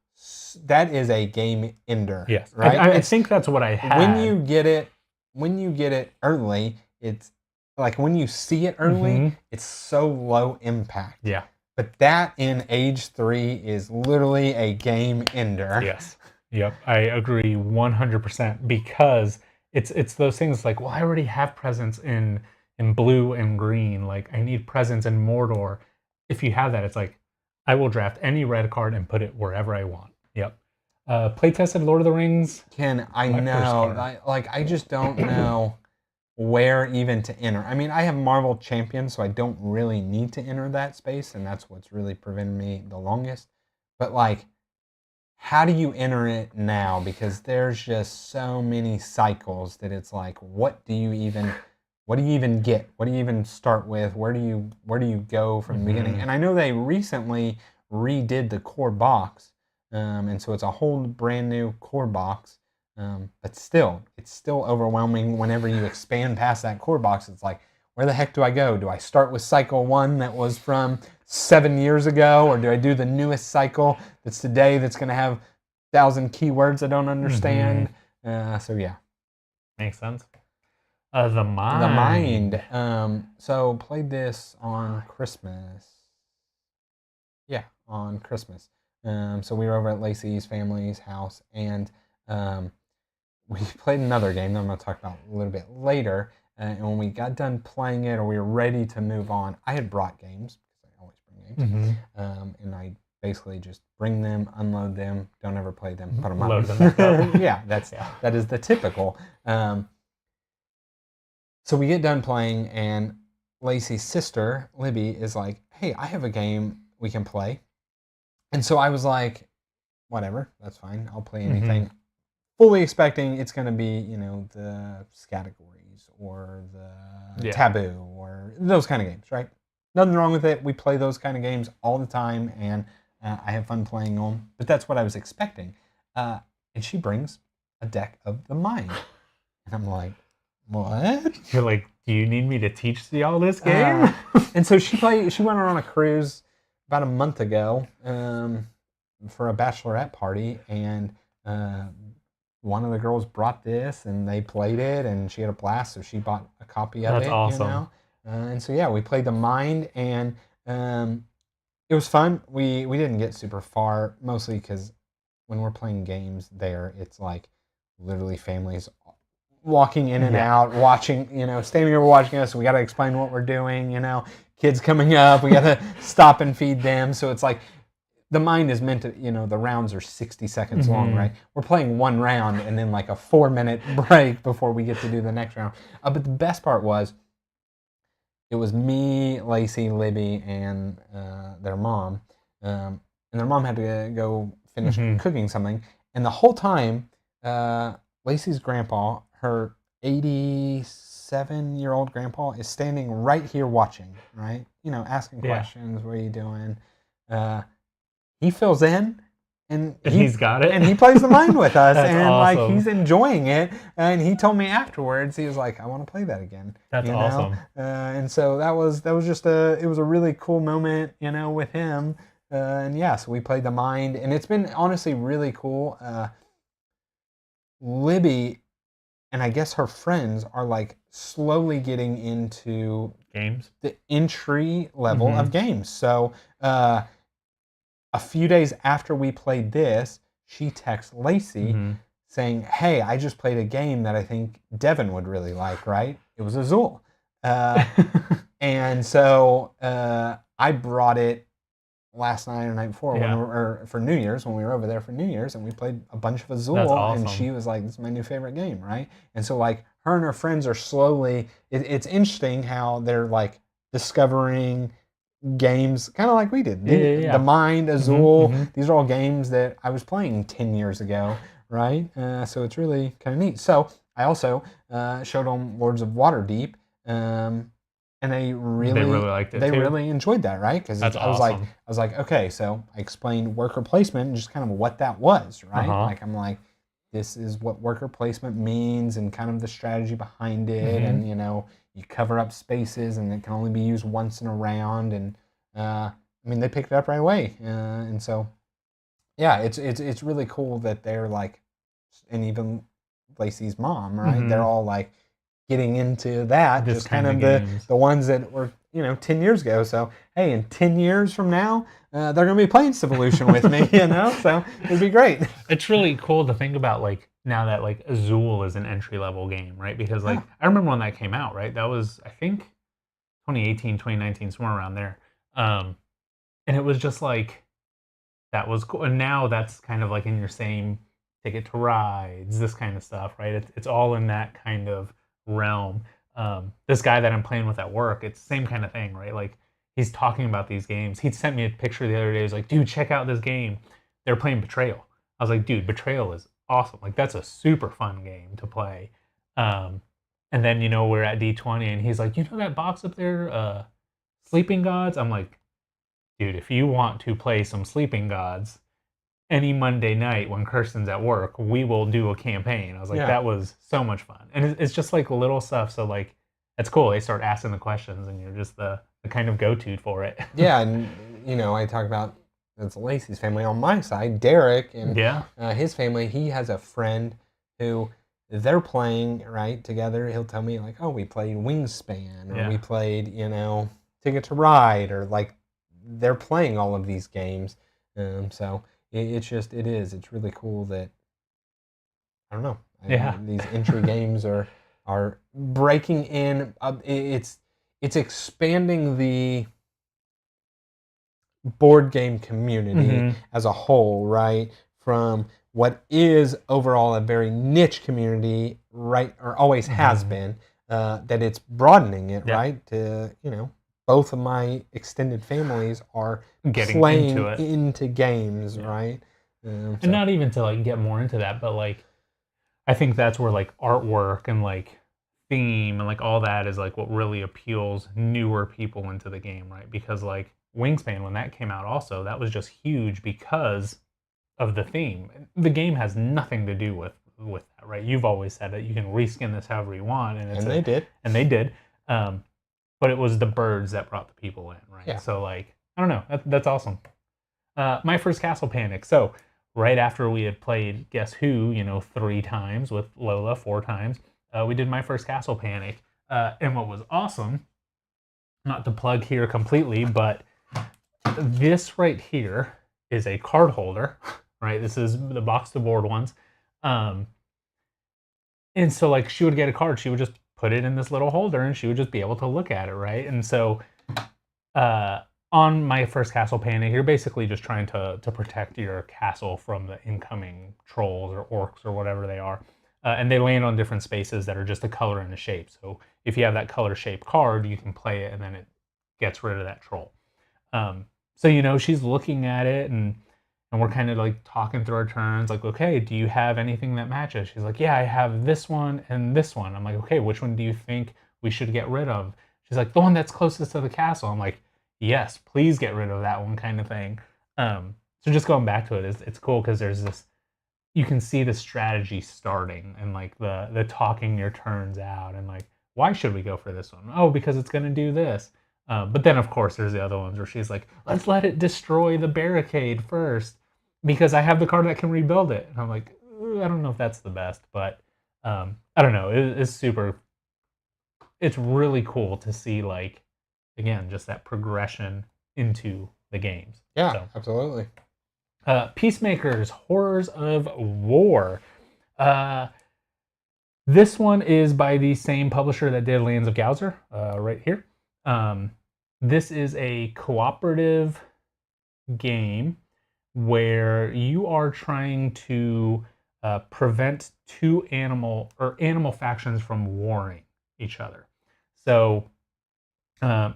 a game ender. Yes, right. I think that's what I had. When you get it early, it's like when you see it early, it's so low impact. Yeah. But that in Age 3 is literally a game ender. Yes. Yep, I agree 100% because it's those things like, well, I already have presence in blue and green. Like I need presence in Mordor. If you have that, it's like I will draft any red card and put it wherever I want. Yep. Playtested Lord of the Rings. I know. I just don't know where even to enter. I have Marvel Champions, so I don't really need to enter that space, and that's what's really prevented me the longest. But like, how do you enter it now? Because there's just so many cycles that it's like, what do you even get? What do you even start with? Where do you go from the beginning? And I know they recently redid the core box, and so it's a whole brand new core box. But still, it's still overwhelming whenever you expand past that core box. It's like, where the heck do I go? Do I start with cycle 1 that was from 7 years ago, or do I do the newest cycle that's today that's going to have 1,000 keywords I don't understand? So yeah. Makes sense. The Mind. So played this on Christmas. Yeah, on Christmas. So we were over at Lacey's family's house, and we played another game that I'm going to talk about a little bit later. And when we got done playing it, or we were ready to move on, I had brought games, because I always bring games. And I basically just bring them, unload them, don't ever play them, put them up. Load them. Yeah, that is the typical. So we get done playing, and Lacey's sister, Libby, is like, hey, I have a game we can play. And so I was like, whatever, that's fine. I'll play anything. Fully expecting it's going to be, the categories or the taboo or those kind of games, right? Nothing wrong with it. We play those kind of games all the time, and I have fun playing them. But that's what I was expecting. And she brings a deck of the Mind. And I'm like, what? You're like, do you need me to teach y'all this game? And so she went on a cruise about a month ago for a bachelorette party, and one of the girls brought this, and they played it, and she had a blast, so she bought a copy of it. That's awesome. And so yeah, we played the Mind, and it was fun. We didn't get super far, mostly because when we're playing games there, it's like literally families walking in and out, watching, standing over watching us. We got to explain what we're doing, kids coming up, we got to stop and feed them. So it's like the mind is meant to, the rounds are 60 seconds long, right? We're playing one round and then like a 4-minute break before we get to do the next round. But the best part was, it was me, Lacey, Libby, and their mom. And their mom had to go finish cooking something. And the whole time, Lacey's grandpa, her 87-year-old grandpa, is standing right here watching, right? Asking questions. What are you doing? He fills in, and he's got it, and he plays the mind with us, and awesome. Like he's enjoying it. And he told me afterwards, he was like, "I want to play that again." That's awesome. And so that was just it was a really cool moment, with him. And yeah, so we played the mind, and it's been honestly really cool. Libby, and I guess her friends are like slowly getting into games, the entry level of games. So a few days after we played this, she texts Lacey saying, "Hey, I just played a game that I think Devin would really like," right? It was Azul. And so I brought it last night or night before, or for New Year's, when we were over there for New Year's, and we played a bunch of Azul. That's awesome. And she was like, "This is my new favorite game," right? And so like her and her friends are slowly, it's interesting how they're like discovering games kind of like we did. The Mind, Azul, these are all games that I was playing 10 years ago, right? So it's really kind of neat. So I also showed them Lords of Waterdeep, and they really liked it. They really enjoyed that, right? Because I was awesome. like, okay, so I explained worker placement and just kind of what that was, right? Like I'm like, this is what worker placement means and kind of the strategy behind it, and you cover up spaces and it can only be used once in a round, and I mean they picked it up right away, and so yeah, it's really cool that they're like, and even Lacey's mom, right? They're all like getting into that, just kind of the ones that were 10 years ago. So hey, in 10 years from now, they're gonna be playing Civolution with me, so it'd be great. It's really cool to think about, like, now that like Azul is an entry-level game, right? Because like I remember when that came out, right? That was, I think, 2018, 2019, somewhere around there. And it was just like, that was cool. And now that's kind of like in your same Ticket to Rides, this kind of stuff, right? It's all in that kind of realm. This guy that I'm playing with at work, it's the same kind of thing, right? Like, he's talking about these games. He sent me a picture the other day. He was like, "Dude, check out this game. They're playing Betrayal." I was like, "Dude, Betrayal is awesome. Like, that's a super fun game to play." And then, we're at D20 and he's like, "That box up there, Sleeping Gods?" I'm like, "Dude, if you want to play some Sleeping Gods, any Monday night when Kirsten's at work, we will do a campaign." I was like, that was so much fun. And it's just like little stuff. So like, it's cool. They start asking the questions and you're just the kind of go-to for it. Yeah. And, I talk about, it's Lacey's family on my side, Derek, and his family. He has a friend who they're playing right together. He'll tell me like, "Oh, we played Wingspan," or we played, Ticket to Ride, or like they're playing all of these games. So it's really cool that, I don't know. These entry games are breaking in. It's expanding the board game community as a whole, right? From what is overall a very niche community, right, or always has been, that it's broadening it, right? To, both of my extended families are getting playing into games, right? And not even to like get more into that, but like, I think that's where like artwork and like theme and like all that is like what really appeals newer people into the game, right? Because like Wingspan, when that came out also, that was just huge because of the theme. The game has nothing to do with that, right? You've always said that you can reskin this however you want, and they did. And they did. But it was the birds that brought the people in, right? Yeah. So like, I don't know, that's awesome. My first Castle Panic. So right after we had played Guess Who, 3 times, with Lola 4 times, we did My First Castle Panic. And what was awesome, not to plug here completely, but this right here is a card holder, right? This is the box to board ones. And so like, she would get a card, she would just put it in this little holder and she would just be able to look at it, right? And so on my first castle painting, you're basically just trying to protect your castle from the incoming trolls or orcs or whatever they are. And they land on different spaces that are just a color and a shape. So if you have that color shape card, you can play it and then it gets rid of that troll. So, you know, she's looking at it and we're kind of like talking through our turns, like, okay, do you have anything that matches? She's like, yeah, I have this one and this one. I'm like, okay, which one do you think we should get rid of? She's like, the one that's closest to the castle. I'm like, yes, please get rid of that one, kind of thing. So just going back to it, it's cool because there's this, you can see the strategy starting and like the talking your turns out and like, why should we go for this one? Oh, because it's going to do this. But then of course there's the other ones where she's like, let's let it destroy the barricade first because I have the card that can rebuild it. And I'm like, I don't know if that's the best, but I don't know. It's super. It's really cool to see, like, again, just that progression into the games. Yeah, so, absolutely. Peacemakers, Horrors of War. This one is by the same publisher that did Lands of Gowser, right here. This is a cooperative game where you are trying to prevent two animal factions from warring each other. So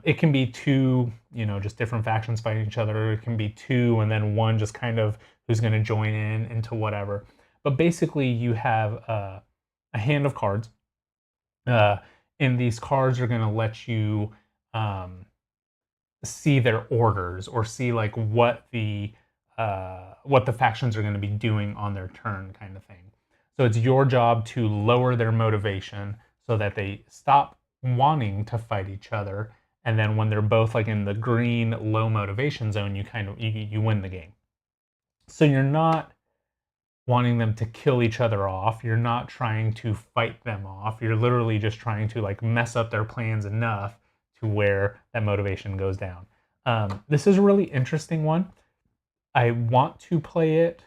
it can be two, you know, just different factions fighting each other. It can be two and then one just kind of who's going to join in into whatever. But basically, you have a hand of cards, and these cards are going to let you see their orders or see like what the factions are going to be doing on their turn, kind of thing. So it's your job to lower their motivation so that they stop wanting to fight each other, and then when they're both like in the green low motivation zone, you kind of you win the game. So you're not wanting them to kill each other off. You're not trying to fight them off. You're literally just trying to like mess up their plans enough to where that motivation goes down. This is a really interesting one. I want to play it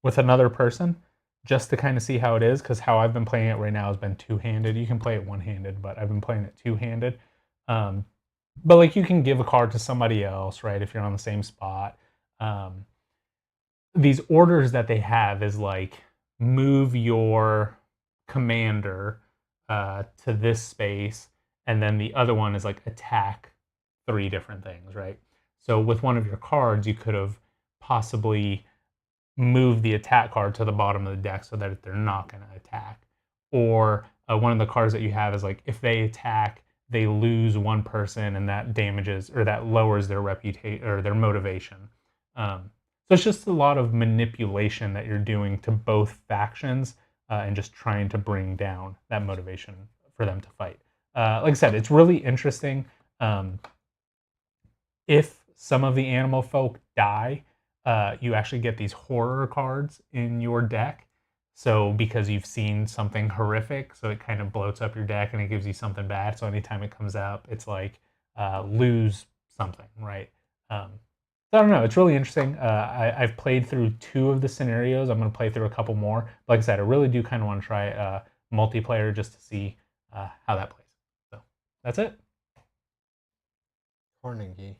with another person just to kind of see how it is, because how I've been playing it right now has been two-handed. You can play it one-handed, but I've been playing it two-handed. But like you can give a card to somebody else, right, if you're on the same spot. These orders that they have is like move your commander to this space, and then the other one is like attack 3 different things, right? So with one of your cards, you could have possibly moved the attack card to the bottom of the deck so that they're not going to attack. Or one of the cards that you have is like if they attack, they lose one person, and that damages or that lowers their reputation or their motivation. So it's just a lot of manipulation that you're doing to both factions and just trying to bring down that motivation for them to fight. Like I said, it's really interesting. If some of the animal folk die, you actually get these horror cards in your deck. So because you've seen something horrific, so it kind of bloats up your deck and it gives you something bad. So anytime it comes up, it's like lose something, right? So I don't know. It's really interesting. I've played through 2 of the scenarios. I'm going to play through a couple more. But like I said, I really do kind of want to try multiplayer just to see how that plays. So that's it. Carnegie.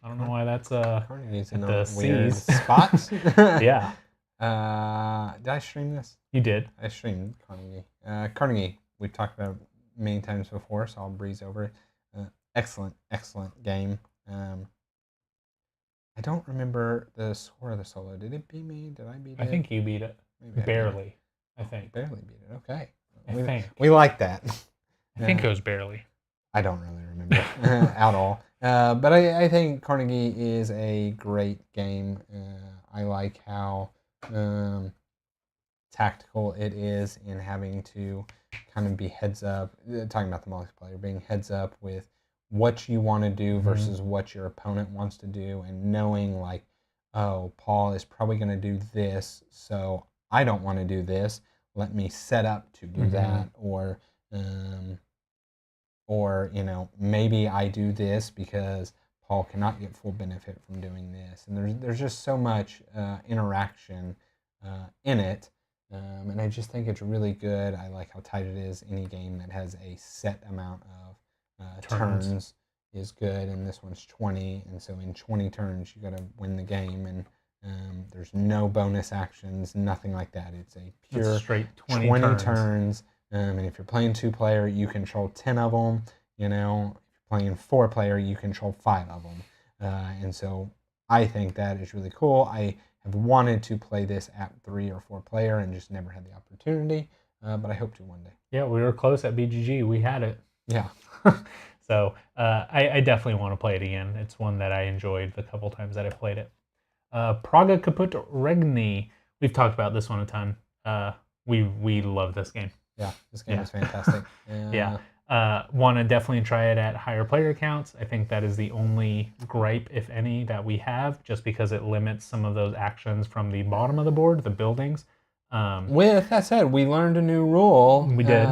I don't know why that's Carnegie's in the weird spots. Yeah. Did I stream this? You did. I streamed Carnegie. Carnegie, we've talked about many times before, so I'll breeze over it. Excellent game. I don't remember the score of the solo. Did it beat me? Did I beat it? I think you beat it. Maybe barely. I think. Barely beat it. Okay. I think. We like that. I think it was barely. I don't really remember at all. But I think Carnegie is a great game. I like how tactical it is in having to kind of be heads up, talking about the multiplayer, being heads up with what you want to do versus what your opponent wants to do, and knowing like, oh, Paul is probably going to do this, so I don't want to do this. Let me set up to do that, or you know, maybe I do this because Paul cannot get full benefit from doing this. And there's just so much interaction in it, and I just think it's really good. I like how tight it is. Any game that has a set amount of turns is good, and this one's 20. And so in 20 turns, you got to win the game, and there's no bonus actions, nothing like that. It's a pure straight 20 turns. And if you're playing 2-player, you control 10 of them. You know, if you're playing 4-player, you control 5 of them. And so I think that is really cool. I have wanted to play this at 3 or 4-player and just never had the opportunity. But I hope to one day. Yeah, we were close at BGG. We had it. Yeah. So I definitely want to play it again. It's one that I enjoyed the couple times that I played it. Praga Kaput Regni. We've talked about this one a ton. We love this game. Yeah, this game is fantastic. Yeah. Want to definitely try it at higher player counts. I think that is the only gripe, if any, that we have, just because it limits some of those actions from the bottom of the board, the buildings. With that said, we learned a new rule. We did.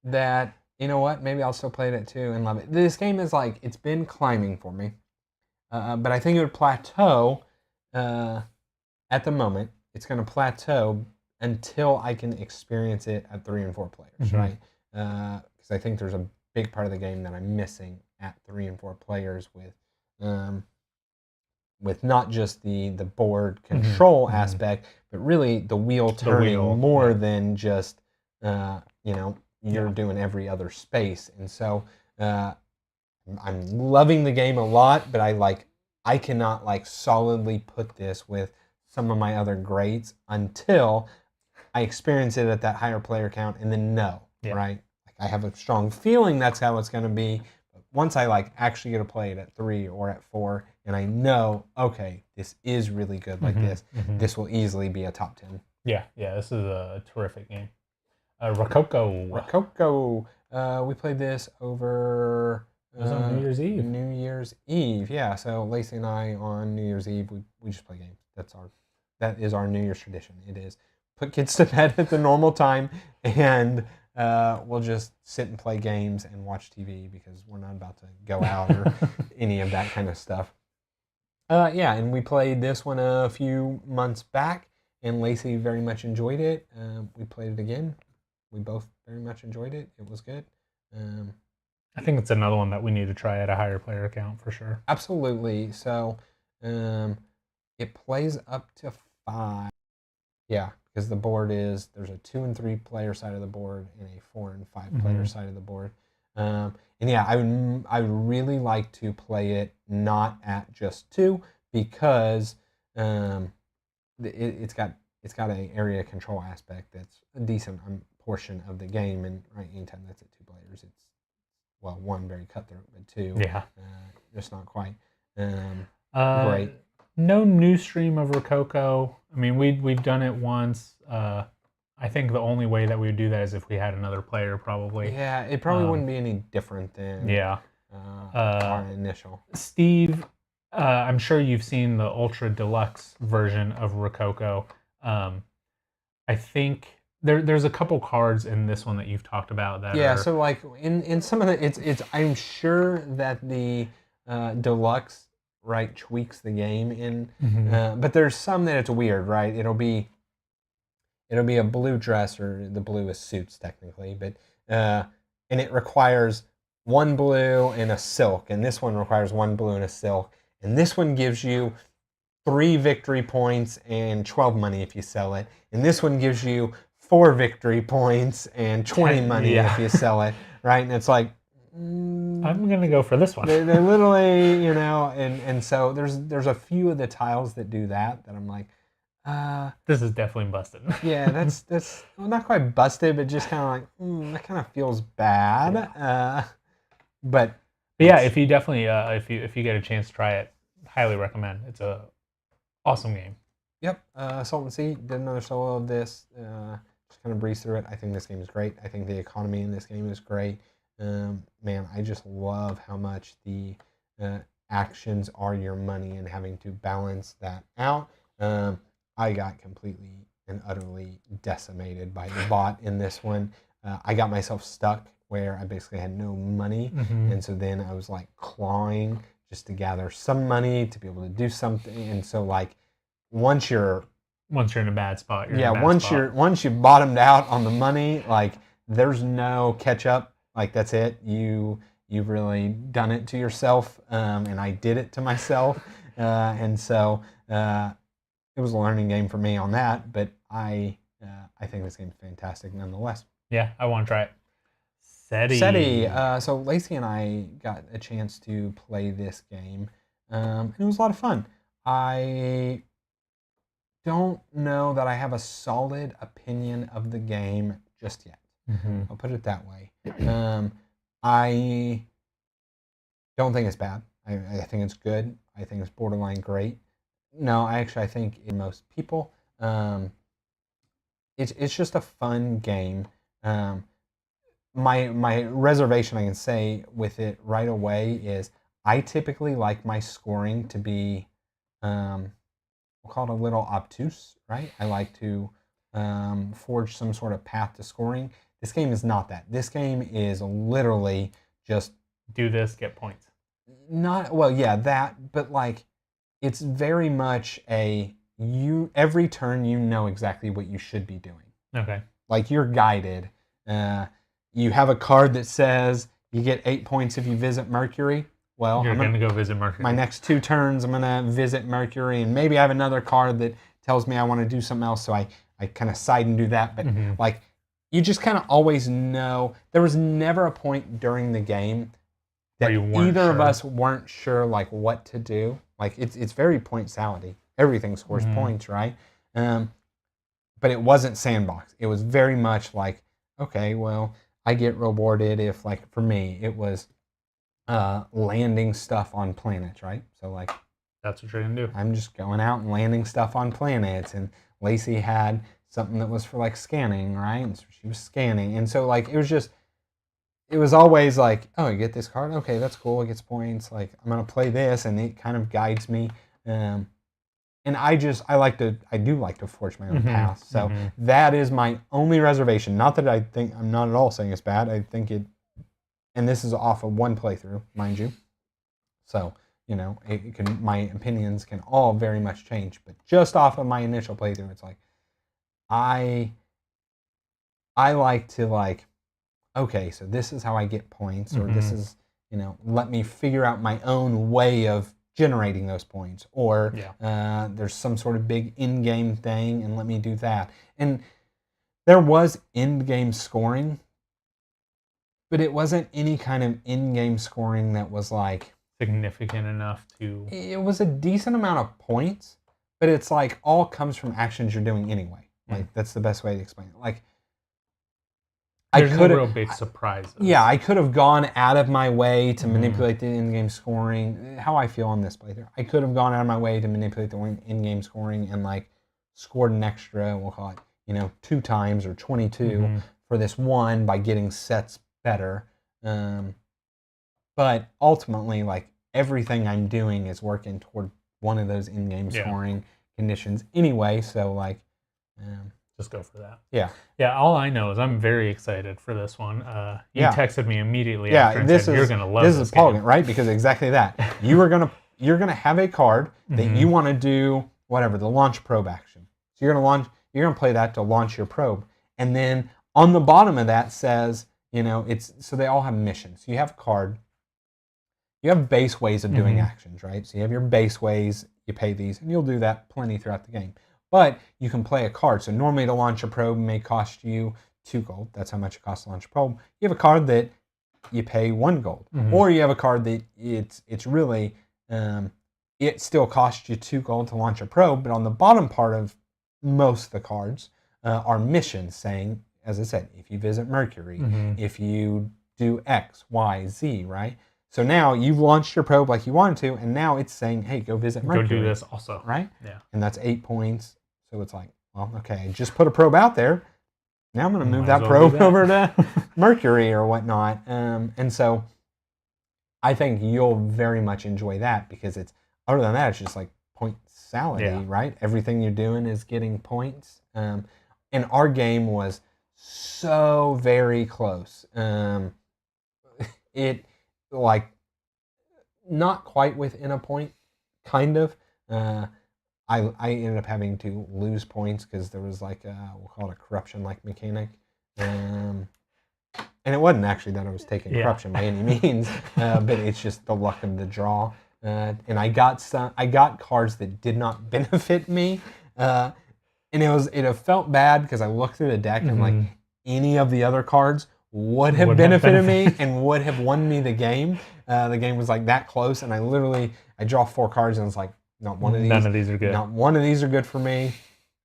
That, you know what, maybe I'll still play it at 2 and love it. This game is like, it's been climbing for me. But I think it would plateau at the moment. It's going to plateau until I can experience it at 3 and 4 players, right? Because I think there's a big part of the game that I'm missing at 3 and 4 players with not just the board control aspect, but really the wheel turning more than just you're doing every other space. And so I'm loving the game a lot, but I cannot solidly put this with some of my other greats until I experience it at that higher player count and then right? I have a strong feeling that's how it's going to be. But once I actually get to play it at 3 or at 4, and I know, okay, this is really good like this, this will easily be a top 10. Yeah, this is a terrific game. Rococo. We played this over it was on New Year's Eve. New Year's Eve, yeah. So Lacey and I on New Year's Eve, we just play games. That is our New Year's tradition. It is put kids to bed at the normal time, and we'll just sit and play games and watch TV because we're not about to go out or any of that kind of stuff. And we played this one a few months back, and Lacey very much enjoyed it. We played it again. We both very much enjoyed it. It was good. I think it's another one that we need to try at a higher player count for sure. Absolutely. So it plays up to 5. Yeah, because the board there's a 2 and 3 player side of the board and a 4 and 5 player side of the board. And yeah, I would really like to play it not at just 2 because it's got an area control aspect that's a decent portion of the game, and right, anytime that's at 2 players, it's 1 very cutthroat, but 2 just not quite great. No new stream of Rococo. I mean, we've done it once. I think the only way that we would do that is if we had another player, probably. Yeah, it probably wouldn't be any different than our initial. Steve, I'm sure you've seen the Ultra Deluxe version of Rococo. I think there's a couple cards in this one that you've talked about that are... So in some of the it's I'm sure that the Deluxe tweaks the game in, but there's some that it's weird, right? It'll be a blue dress, or the blue is suits technically, but and it requires 1 blue and a silk, and this one requires 1 blue and a silk, and this one gives you 3 victory points and 12 money if you sell it, and this one gives you 4 victory points and 20 money if you sell it, right? And it's like, I'm gonna go for this one. They literally, and so there's a few of the tiles that do that I'm like, this is definitely busted. Yeah, that's not quite busted, but just kind of like, that kind of feels bad. But yeah, if you definitely if you get a chance to try it, highly recommend. It's a awesome game. Yep, Salton Sea did another solo of this. Just kind of breeze through it. I think this game is great. I think the economy in this game is great. Man, I just love how much the actions are your money and having to balance that out. I got completely and utterly decimated by the bot in this one. I got myself stuck where I basically had no money, and so then I was clawing just to gather some money to be able to do something. And so once you're in a bad spot, once you bottomed out on the money, there's no catch up. That's it. You you've really done it to yourself, and I did it to myself, and so it was a learning game for me on that. But I think this game's fantastic nonetheless. Yeah, I want to try it. SETI. So Lacey and I got a chance to play this game. And it was a lot of fun. I don't know that I have a solid opinion of the game just yet. I'll put it that way. I don't think it's bad. I think it's good. I think it's borderline great. No, I think in most people, it's just a fun game. My reservation I can say with it right away is I typically like my scoring to be, we'll call it a little obtuse, right? I like to forge some sort of path to scoring. This game is not that. This game is literally just do this, get points. Not well, yeah, that, but like it's very much every turn you know exactly what you should be doing. Okay. Like you're guided. You have a card that says you get 8 points if you visit Mercury. Well, you're going to go visit Mercury. My next 2 turns, I'm going to visit Mercury, and maybe I have another card that tells me I want to do something else, so I kind of side and do that. But like, you just kind of always know. There was never a point during the game that either of us weren't sure like what to do. Like it's very point salady. Everything scores points, right? But it wasn't sandbox. It was very much like, okay, well, I get rewarded if, like, for me, it was landing stuff on planets, right? So, like, that's what you're going to do. I'm just going out and landing stuff on planets. And Lacey had something that was for, like, scanning, right? And so she was scanning. And so, like, it was always like, oh, you get this card? Okay, that's cool. It gets points. Like, I'm going to play this. And it kind of guides me. And I do like to forge my own path. So that is my only reservation. Not that I think, I'm not at all saying it's bad. I think it, and this is off of one playthrough, mind you. So, you know, my opinions can all very much change. But just off of my initial playthrough, it's like, I like to like, okay, so this is how I get points, or this is, you know, let me figure out my own way of generating those points, or there's some sort of big in-game thing, and let me do that. And there was in-game scoring, but it wasn't any kind of in-game scoring that was like significant enough to. It was a decent amount of points, but it's like all comes from actions you're doing anyway. Like that's the best way to explain it. Like there's no real big surprises. Yeah, I could have gone out of my way to manipulate the in-game scoring. How I feel on this playthrough, I could have gone out of my way to manipulate the in-game scoring and like scored an extra, we'll call it, you know, 2 times or 22 for this one by getting sets better. But ultimately, like everything I'm doing is working toward one of those in-game scoring conditions anyway. So like. Just go for that. Yeah. All I know is I'm very excited for this one. You texted me immediately after and said you're gonna love this. This is Paul, right? Because exactly that. You're gonna have a card that you want to do whatever, the launch probe action. So you're gonna play that to launch your probe, and then on the bottom of that says, you know, so they all have missions. So you have a card. You have base ways of doing actions, right? So you have your base ways. You pay these, and you'll do that plenty throughout the game. But you can play a card. So normally to launch a probe may cost you 2 gold. That's how much it costs to launch a probe. You have a card that you pay 1 gold. Or you have a card that it's really, it still costs you 2 gold to launch a probe. But on the bottom part of most of the cards are missions saying, as I said, if you visit Mercury, if you do X, Y, Z, right? So now you've launched your probe like you wanted to, and now it's saying, hey, go visit Mercury. Go do this also. Right? Yeah. And that's 8 points. So it's like, well, okay, I just put a probe out there. Now I'm going to move that probe over to Mercury or whatnot. And so I think you'll very much enjoy that because it's, other than that, it's just like point salady, right? Everything you're doing is getting points. And our game was so very close. It, like, not quite within a point, kind of. I ended up having to lose points because there was like we'll call it a corruption-like mechanic. And it wasn't actually that I was taking corruption by any means, but it's just the luck of the draw. And I got cards that did not benefit me, and it felt bad because I looked through the deck and like any of the other cards would have benefited me and would have won me the game. The game was like that close, and I draw 4 cards and it's like, not one of these. None of these are good. Not one of these are good for me.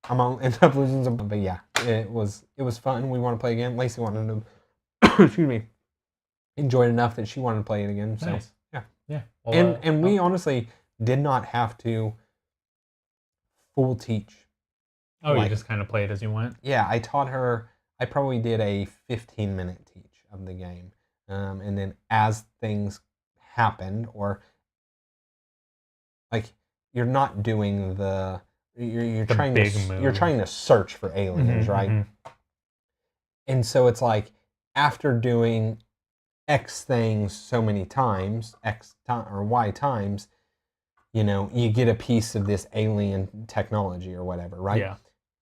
I'm gonna end up losing some. But yeah, it was fun. We want to play again. Lacey wanted to, excuse me, enjoyed enough that she wanted to play it again. So nice. Yeah. Well, and we honestly did not have to full teach. Oh, like, you just kind of played as you went? Yeah, I taught her. I probably did a 15-minute teach of the game, and then as things happened, or like you're not doing the you're trying to search for aliens, right? And so it's like after doing X things so many times, or Y times, you get a piece of this alien technology or whatever, right? Yeah.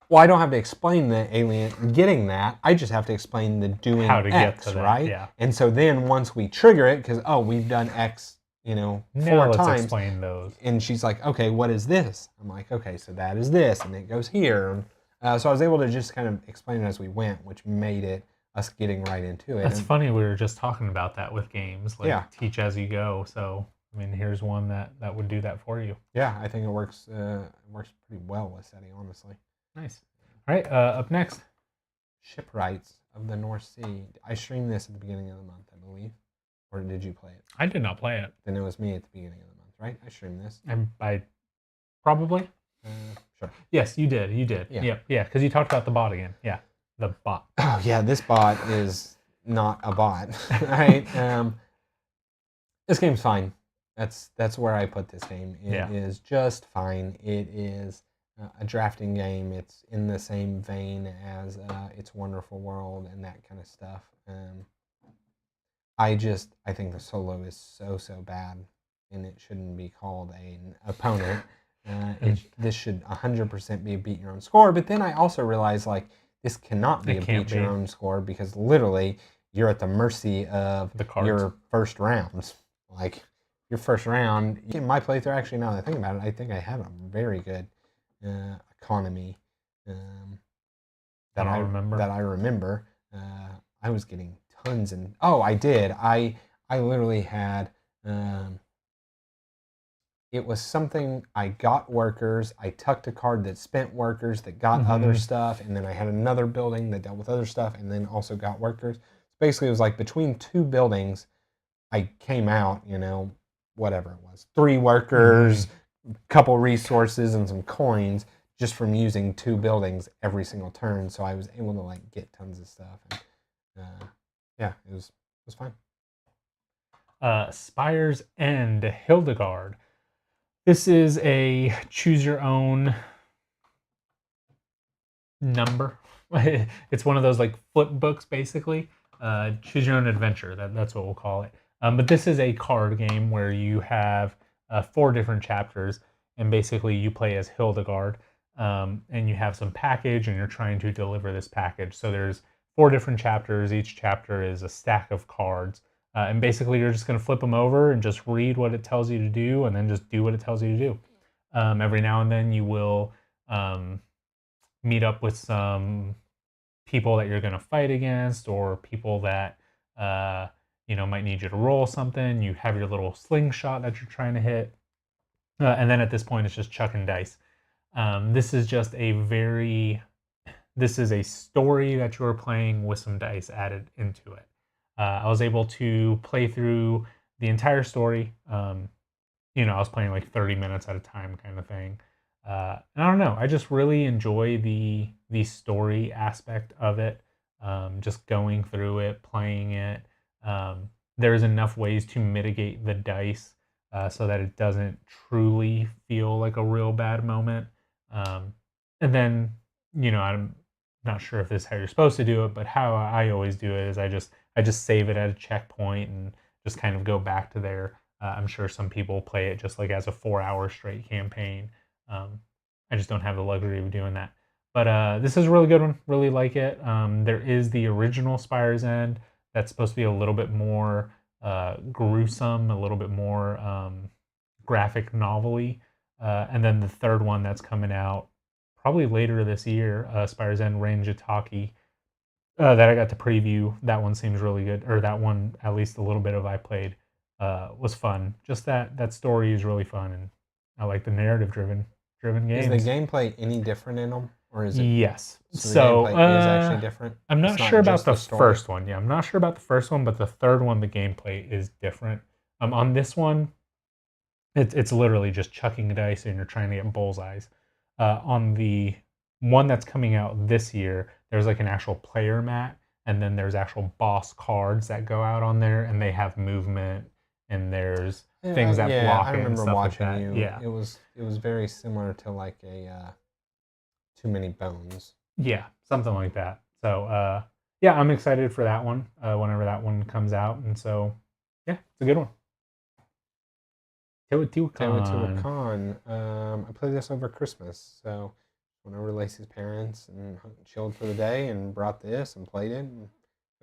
Well, I don't have to explain the alien getting that. I just have to explain the doing how to X, get to that, right? Yeah. And so then once we trigger it, because we've done X, 4 let's times. Explain those. And she's like, okay, what is this? I'm like, okay, so that is this, and it goes here. So I was able to just kind of explain it as we went, which made us getting right into it. That's funny. We were just talking about that with games, like teach as you go. So I mean, here's one that would do that for you. Yeah, I think it works. Pretty well with SETI, honestly. Nice. All right, up next, Shipwrights of the North Sea. I streamed this at the beginning of the month, I believe. Or did you play it? I did not play it. Then it was me at the beginning of the month, right? I streamed this. And I probably. Sure. Yes, you did. Yeah. Because you talked about the bot again. Yeah, the bot. Oh yeah, this bot is not a bot, right? This game's fine. That's where I put this game. It is just fine. It is a drafting game. It's in the same vein as It's Wonderful World and that kind of stuff. I think the solo is so bad, and it shouldn't be called an opponent. This should 100% be a beat your own score. But then I also realized like this cannot be a beat your own score because literally you're at the mercy of your first rounds. Like your first round in my playthrough. Actually, now that I think about it, I think I had a very good economy that I remember. I was getting tons, and I did. I literally had. It was something I got workers. I tucked a card that spent workers that got other stuff, and then I had another building that dealt with other stuff, and then also got workers. Basically, it was like between 2 buildings, I came out, whatever it was, 3 workers, couple resources, and some coins just from using 2 buildings every single turn. So I was able to like get tons of stuff. And, it was fine. Spire's End, Hildegard. This is a choose your own number. It's one of those like flip books, basically. Choose your own adventure. That's what we'll call it. But this is a card game where you have 4 different chapters, and basically you play as Hildegard, and you have some package, and you're trying to deliver this package. So there's 4 different chapters. Each chapter is a stack of cards. And basically, you're just going to flip them over and just read what it tells you to do, and then just do what it tells you to do. Every now and then, you will meet up with some people that you're going to fight against, or people that might need you to roll something. You have your little slingshot that you're trying to hit, and then at this point, it's just chucking dice. This is a story that you're playing with some dice added into it. I was able to play through the entire story. I was playing like 30 minutes at a time kind of thing. And I don't know. I just really enjoy the story aspect of it. Just going through it, playing it. There's enough ways to mitigate the dice so that it doesn't truly feel like a real bad moment. And then, I'm not sure if this is how you're supposed to do it, but how I always do it is I just save it at a checkpoint and just kind of go back to there. I'm sure some people play it just like as a 4-hour straight campaign. I just don't have the luxury of doing that. But this is a really good one. Really like it. There is the original Spire's End. that's supposed to be a little bit more gruesome, a little bit more graphic novel-y. And then the third one that's coming out probably later this year, Spire's End Ranjitaki, that I got to preview. That one seems really good, or that one, at least a little bit of I played, was fun. Just that story is really fun, and I like the narrative-driven games. Is the gameplay any different in them? Or is it? Yes. So the gameplay is actually different? I'm not sure about the first one. Yeah, I'm not sure about the first one, but the third one, the gameplay is different. On this one, it's literally just chucking dice and you're trying to get bullseyes. On the one that's coming out this year, there's like an actual player mat, and then there's actual boss cards that go out on there, and they have movement, and there's things that block it and stuff like that. I remember watching you. Yeah, it was very similar to like a Too Many Bones. Yeah, something like that. So yeah, I'm excited for that one whenever that one comes out, and so yeah, it's a good one. Teotihuacan. I played this over Christmas, so went over to Lacey's parents and chilled for the day and brought this and played it and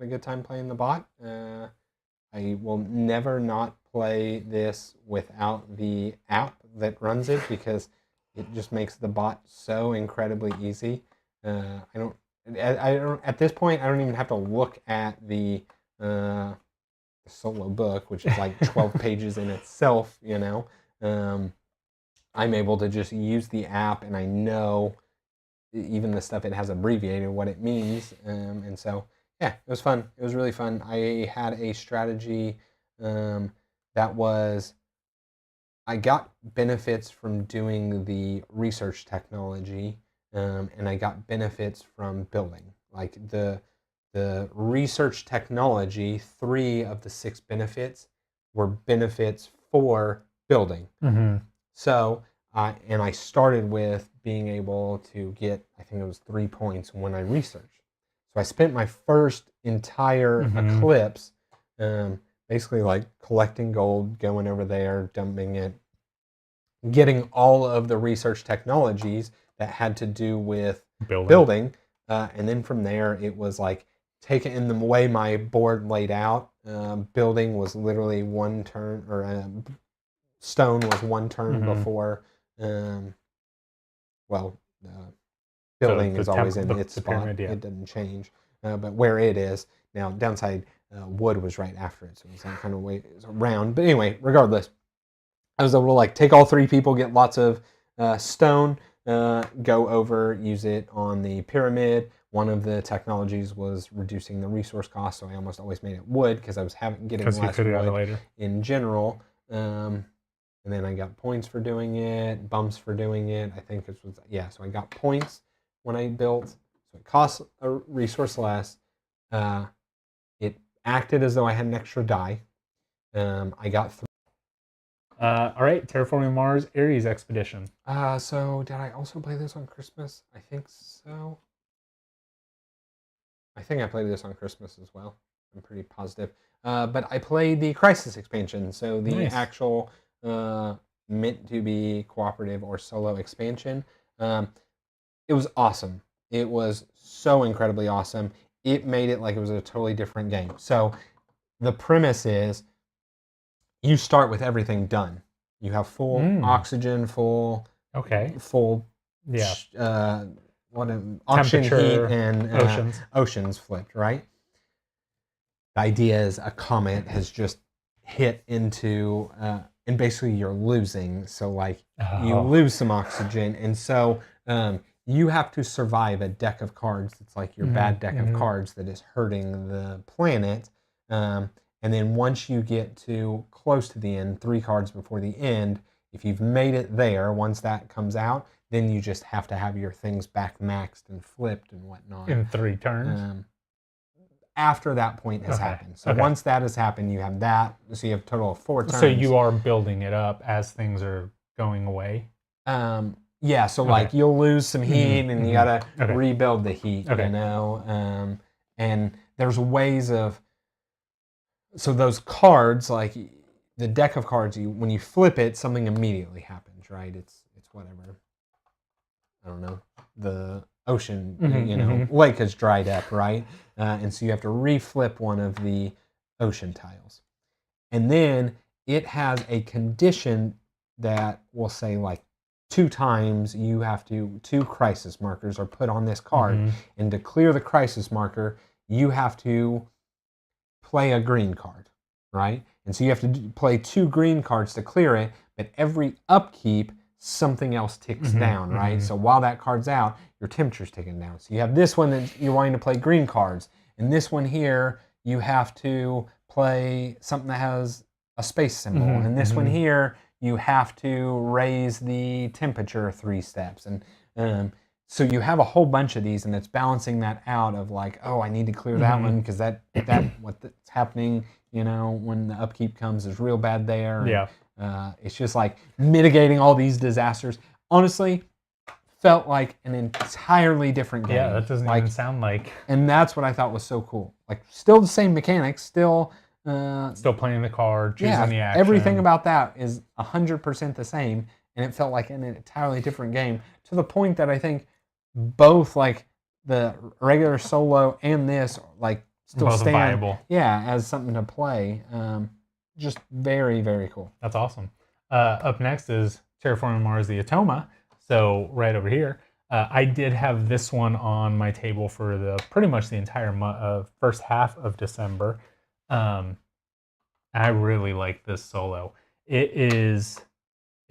had a good time playing the bot. I will never not play this without the app that runs it because it just makes the bot so incredibly easy. I don't at this point I don't even have to look at the solo book, which is like 12 pages in itself, you know. I'm able to just use the app, and I know even the stuff it has abbreviated what it means, and so yeah, it was fun. It was really fun. I had a strategy that was, I got benefits from doing the research technology, and I got benefits from building. Like the research technology, 3 of the 6 benefits were benefits for building. Mm-hmm. So, and I started with being able to get, I think it was 3 points when I researched. So I spent my first entire eclipse basically like collecting gold, going over there, dumping it, getting all of the research technologies that had to do with building. And then from there, it was like, taking in the way my board laid out, building was literally 1 turn, or stone was 1 turn before. Building is always in its spot. Pyramid, yeah. It doesn't change. But where it is now, downside, wood was right after it, so it was that kind of way around. But anyway, regardless, I was able to like take all 3 people, get lots of stone, go over, use it on the pyramid. One of the technologies was reducing the resource cost, so I almost always made it wood because I was getting less wood in general. And then I got points for doing it, bumps for doing it. I think it was, yeah, so I got points when I built. So it cost a resource less. It acted as though I had an extra die. I got 3. All right, Terraforming Mars Ares Expedition. So did I also play this on Christmas? I think so. I think I played this on Christmas as well. I'm pretty positive. But I played the Crisis expansion, so the actual meant to be cooperative or solo expansion. It was awesome. It was so incredibly awesome. It made it like it was a totally different game. So the premise is you start with everything done. You have full oxygen, full oxygen, heat, and oceans flipped, right? The idea is a comet has just hit into, and basically you're losing. So like you lose some oxygen, and so you have to survive a deck of cards. It's like your bad deck of cards that is hurting the planet. And then once you get to close to the end, 3 cards before the end, if you've made it there, once that comes out, then you just have to have your things back maxed and flipped and whatnot. In 3 turns? After that point has happened. So once that has happened, you have that. So you have a total of 4 turns. So you are building it up as things are going away? Yeah, so like you'll lose some heat and you got to rebuild the heat, you know? And there's ways of... So those cards, like the deck of cards, when you flip it, something immediately happens, right? It's whatever. I don't know. ocean, lake has dried up, right? And so you have to reflip one of the ocean tiles. And then it has a condition that will say like 2 times two crisis markers are put on this card. And to clear the crisis marker, you have to play a green card, right? And so you have to play 2 green cards to clear it, but every upkeep, something else ticks down, right? So while that card's out, your temperature's ticking down. So you have this one that you're wanting to play green cards, and this one here, you have to play something that has a space symbol, and this one here, you have to raise the temperature 3 steps. And so you have a whole bunch of these, and it's balancing that out of like, oh, I need to clear that one because that what's happening, when the upkeep comes is real bad there. Yeah. It's just like mitigating all these disasters. Honestly, felt like an entirely different game. Yeah, that doesn't even sound like. And that's what I thought was so cool. Like, still the same mechanics, still playing the card, choosing the action. Everything about that is 100% the same, and it felt like an entirely different game, to the point that I think both like the regular solo and this like still both stand viable. Yeah, as something to play. Just very, very cool. That's awesome. Up next is Terraforming Mars: The Atoma. So right over here, I did have this one on my table for pretty much the entire first half of December. I really like this solo. It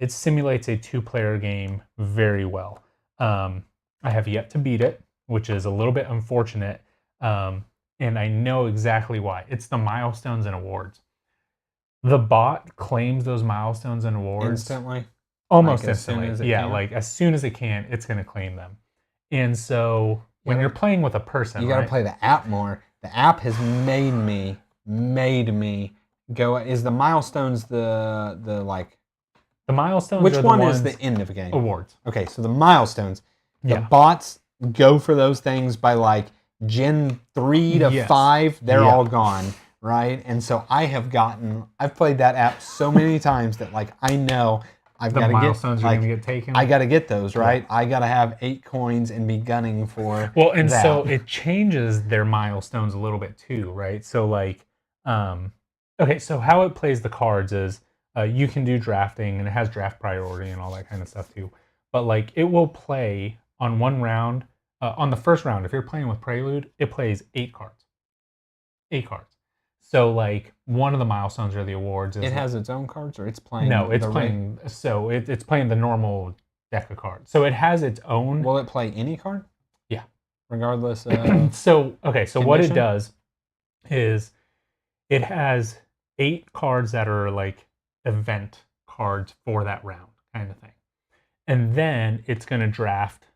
simulates a 2-player game very well. I have yet to beat it, which is a little bit unfortunate, and I know exactly why. It's the milestones and awards. The bot claims those milestones and awards instantly, almost instantly. Yeah, like as soon as it can, it's going to claim them. And so when you're playing with a person, you got to play the app more. The app has made me go. Is the milestones the like? The milestones. Which one is the end of the game? Awards. Okay, so the milestones. The bots go for those things by like Gen 3 to 5. They're all gone, right? And so I've played that app so many times that like I know I've got to get milestones are going to get taken. I got to get those, right? I got to have 8 coins and be gunning for. Well, and so it changes their milestones a little bit too, right? So like, okay, so how it plays the cards is you can do drafting, and it has draft priority and all that kind of stuff too. But like, it will play on one round. On the first round, if you're playing with Prelude, it plays 8 cards. 8 cards. So like, one of the milestones or the awards is... It has its own cards, or it's playing... No, it's playing... So it's playing the normal deck of cards. So it has its own... Will it play any card? Yeah. Regardless of... So what it does is it has 8 cards that are like event cards for that round kind of thing. And then it's going to draft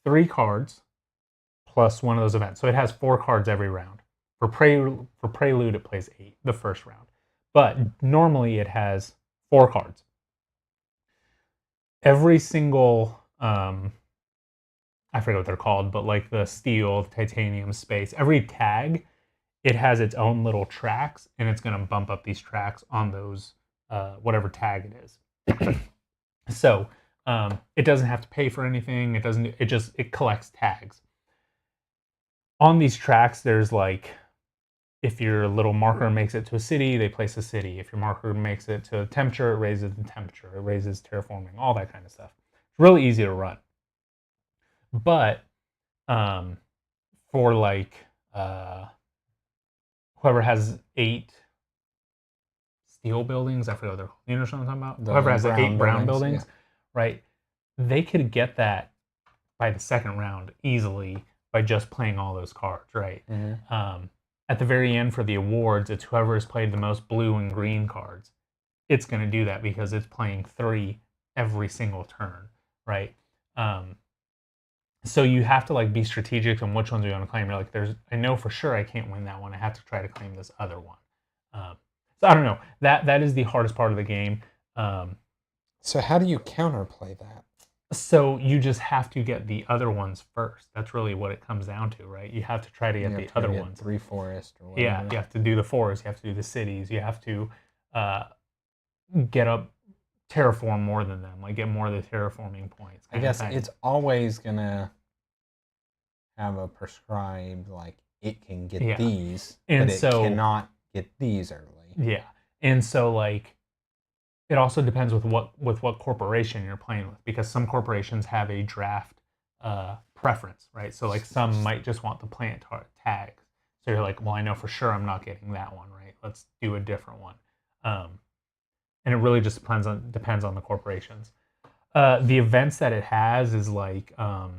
3 cards plus one of those events. So it has 4 cards every round. For Prelude, it plays 8 the first round. But normally it has 4 cards. Every single, I forget what they're called, but like the steel, titanium, space, every tag, it has its own little tracks, and it's going to bump up these tracks on those, whatever tag it is. So it doesn't have to pay for anything. It collects tags. On these tracks, there's like, if your little marker makes it to a city, they place a city. If your marker makes it to a temperature, it raises the temperature. It raises terraforming, all that kind of stuff. It's really easy to run. But for like whoever has 8 steel buildings, I forget what they're called. You know what I'm talking about? Whoever has 8 brown buildings, right? They could get that by the second round easily by just playing all those cards, right? At the very end for the awards, it's whoever has played the most blue and green cards. It's going to do that because it's playing 3 every single turn, right? So you have to like be strategic on which ones you want to claim. You're like, I know for sure I can't win that one. I have to try to claim this other one. So I don't know. That is the hardest part of the game. So how do you counterplay that? So you just have to get the other ones first. That's really what it comes down to, right? You have to try to get the other ones. 3 forests or whatever. Yeah, you have to do the forests. You have to do the cities. You have to get up, terraform more than them. Like get more of the terraforming points. I guess it's always gonna have a prescribed, like, it can get Yeah. these, And but it cannot get these early. Yeah. And so, like, it also depends with what corporation you're playing with, because some corporations have a draft preference, right? So, like, some might just want the plant tags. So you're like, well, I know for sure I'm not getting that one, right? Let's do a different one. And it really just depends on the corporations. The events that it has is like for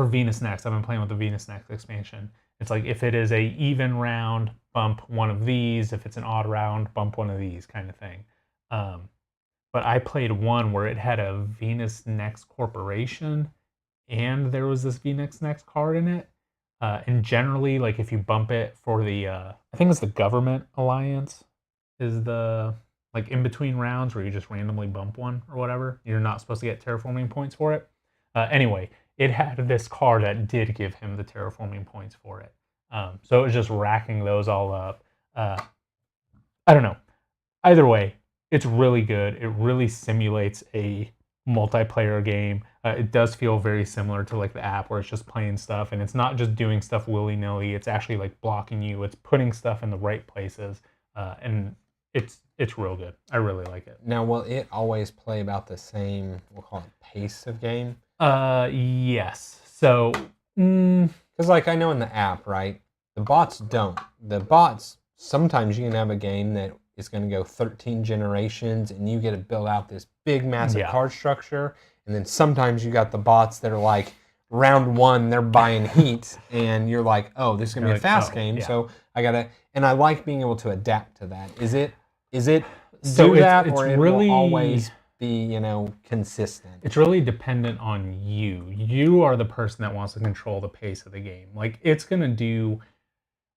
Venus Next. I've been playing with the Venus Next expansion. It's like if it is a even round, bump one of these. If it's an odd round, bump one of these, kind of thing. But I played one where it had a Venus Next corporation, and there was this Venus Next card in it. And generally, like if you bump it for the, I think it's the Government Alliance, is the like in between rounds where you just randomly bump one or whatever. You're not supposed to get terraforming points for it. Anyway, it had this card that did give him the terraforming points for it. So it was just racking those all up. I don't know. Either way, it's really good. It really simulates a multiplayer game. It does feel very similar to like the app where it's just playing stuff, and it's not just doing stuff willy-nilly. It's actually like blocking you. It's putting stuff in the right places, and it's real good. I really like it. Now, will it always play about the same, we'll call it, pace of game? Yes. So, because like I know in the app, right, the bots don't. The bots, sometimes you can have a game that is going to go 13 generations, and you get to build out this big, massive card structure. And then sometimes you got the bots that are like, round one, they're buying heat, and you're like, oh, this is going to be a fast game, so I got to... And I like being able to adapt to that. Is it so do that, it's or it really, will always be, consistent? It's really dependent on you. You are the person that wants to control the pace of the game. Like, it's going to do...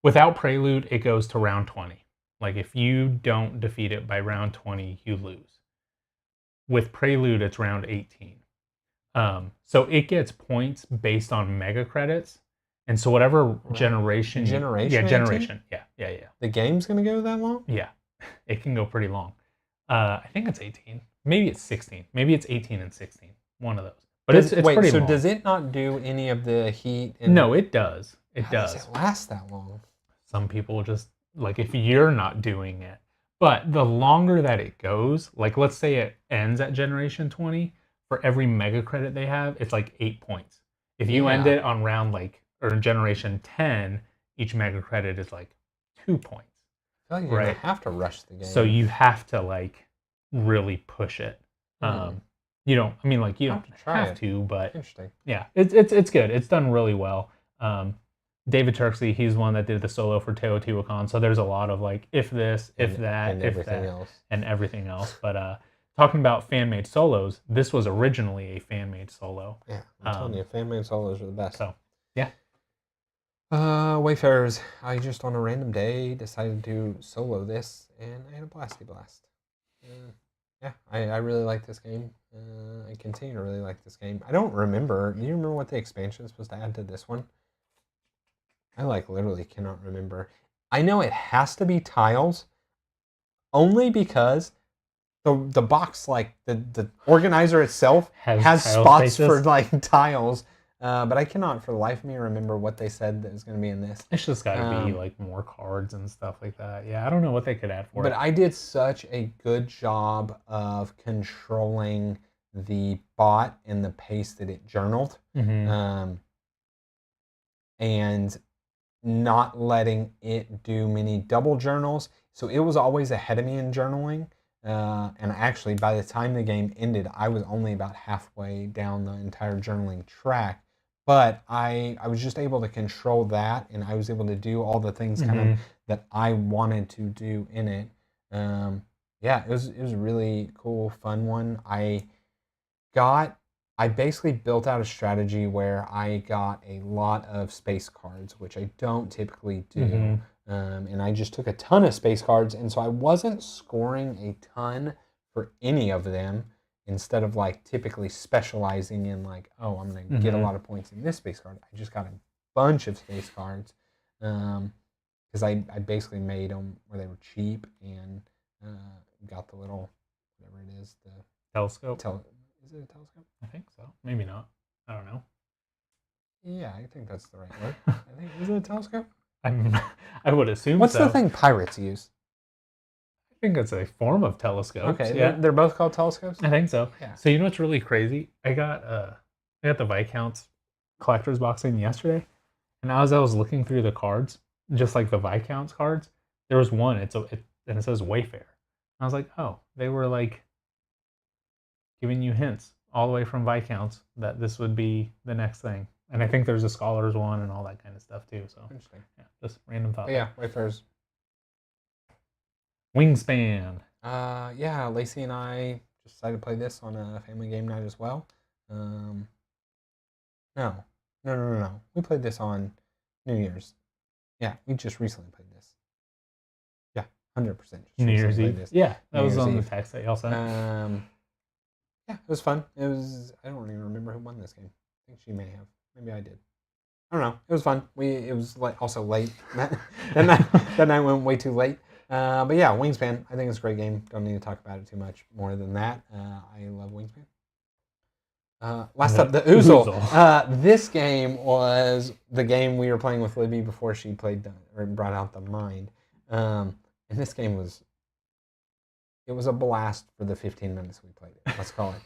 Without Prelude, it goes to round 20. Like, if you don't defeat it by round 20, you lose. With Prelude, it's round 18. So it gets points based on mega credits. And so whatever generation... Generation? Yeah, generation. Yeah. The game's going to go that long? Yeah. It can go pretty long. I think it's 18. Maybe it's 16. Maybe it's 18 and 16. One of those. But it's pretty long. So does it not do any of the heat? No, it does. How does it last that long? Some people just, like, if you're not doing it. But the longer that it goes, like, let's say it ends at generation 20, for every mega credit they have, it's like 8 points. If you end it on round, like, or generation 10, each mega credit is like 2 points. I feel like you have to rush the game. So you have to, like, really push it. You don't, I mean, like, you don't have to, but interesting. Yeah, it's good. It's done really well. David Turksey, he's one that did the solo for Teotihuacan, so there's a lot of like if this, if that, and if everything that, else. and everything else. But talking about fan-made solos, this was originally a fan-made solo. Yeah, I'm telling you, fan-made solos are the best. So, yeah. Wayfarers, I just on a random day decided to solo this, and I had a blasty blast. Yeah, I really like this game. I continue to really like this game. I don't remember. Do you remember what the expansion is supposed to add to this one? I like literally cannot remember. I know it has to be tiles, only because the box, like the organizer itself, has spots spaces for like tiles. But I cannot for the life of me remember what they said that was going to be in this. It's just got to be like more cards and stuff like that. Yeah, I don't know what they could add for it. But I did such a good job of controlling the bot and the pace that it journaled. And not letting it do many double journals. So it was always ahead of me in journaling. And actually, by the time the game ended, I was only about halfway down the entire journaling track. But I was just able to control that, and I was able to do all the things kind of that I wanted to do in it. Yeah, it was a really cool, fun one. I basically built out a strategy where I got a lot of space cards, which I don't typically do. And I just took a ton of space cards, and so I wasn't scoring a ton for any of them, instead of like typically specializing in like, oh, I'm going to get a lot of points in this space card. I just got a bunch of space cards because I basically made them where they were cheap and got the little, whatever it is, the telescope. Is it a telescope? I think so. Maybe not. I don't know. Yeah, I think that's the right word. I think, is it a telescope? I would assume What's so. the thing pirates use? I think it's a form of telescopes. Okay, yeah. they're both called telescopes? I think so. Yeah. So you know what's really crazy? I got the Viscounts collector's box in yesterday, and as I was looking through the cards, just like the Viscounts cards, there was one. And it says Wayfair. I was like, oh, they were like giving you hints all the way from Viscounts that this would be the next thing. And I think there's a Scholars one and all that kind of stuff too. So Interesting. Yeah, just random thought. But yeah, Wayfair's. Wingspan. Yeah, Lacey and I just decided to play this on a family game night as well. No. We played this on New Year's. Yeah, we just recently played this. Yeah, 100%. New Year's Eve. Yeah, that was on the text that y'all sent. Yeah, it was fun. It was. I don't even remember who won this game. I think she may have. Maybe I did. I don't know. It was fun. It was also late. that night went way too late. But yeah, Wingspan. I think it's a great game. Don't need to talk about it too much more than that. I love Wingspan. Last up, the Oozle. This game was the game we were playing with Libby before she brought out the Mind. And this game was a blast for the 15 minutes we played it. Let's call it